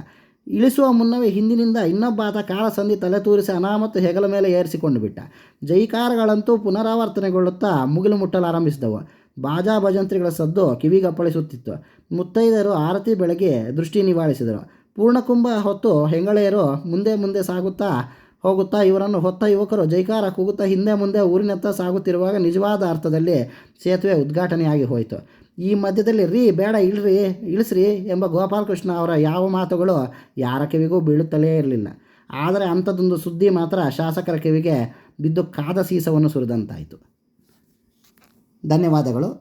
ಇಳಿಸುವ ಮುನ್ನವೇ ಹಿಂದಿನಿಂದ ಇನ್ನೊಬ್ಬ ಆತ ಕಾಲ ಸಂಧಿ ತಲೆ ತೂರಿಸಿ ಅನಾಮತ್ತು ಹೆಗಲ ಮೇಲೆ ಏರಿಸಿಕೊಂಡು ಬಿಟ್ಟ. ಜೈಕಾರಗಳಂತೂ ಪುನರಾವರ್ತನೆಗೊಳ್ಳುತ್ತಾ ಮುಗಿಲು ಮುಟ್ಟಲಾರಂಭಿಸಿದವು. ಬಾಜಾ ಭಜಂತ್ರಿಗಳ ಸದ್ದು ಕಿವಿಗಪ್ಪಳಿಸುತ್ತಿತ್ತು. ಮುತ್ತೈದೆಯರು ಆರತಿ ಬೆಳಗ್ಗೆ ದೃಷ್ಟಿ ನಿವಾಳಿಸಿದರು. ಪೂರ್ಣಕುಂಭ ಹೊತ್ತು ಹೆಂಗಳೆಯರು ಮುಂದೆ ಹೋಗುತ್ತಾ ಇವರನ್ನು ಹೊತ್ತ ಯುವಕರು ಜೈಕಾರ ಕೂಗುತ್ತಾ ಹಿಂದೆ ಮುಂದೆ ಊರಿನತ್ತ ಸಾಗುತ್ತಿರುವಾಗ ನಿಜವಾದ ಅರ್ಥದಲ್ಲಿ ಸೇತುವೆ ಉದ್ಘಾಟನೆಯಾಗಿ ಹೋಯಿತು. ಈ ಮಧ್ಯದಲ್ಲಿ ರೀ ಬೇಡ ಇಳಿಸ್ರಿ ಎಂಬ ಗೋಪಾಲಕೃಷ್ಣ ಅವರ ಯಾವ ಮಾತುಗಳು ಯಾರ ಕಿವಿಗೂ ಬೀಳುತ್ತಲೇ ಇರಲಿಲ್ಲ. ಆದರೆ ಅಂಥದ್ದೊಂದು ಸುದ್ದಿ ಮಾತ್ರ ಶಾಸಕರ ಕಿವಿಗೆ ಬಿದ್ದು ಕಾದ ಸೀಸವನ್ನು ಸುರಿದಂತಾಯಿತು. ಧನ್ಯವಾದಗಳು.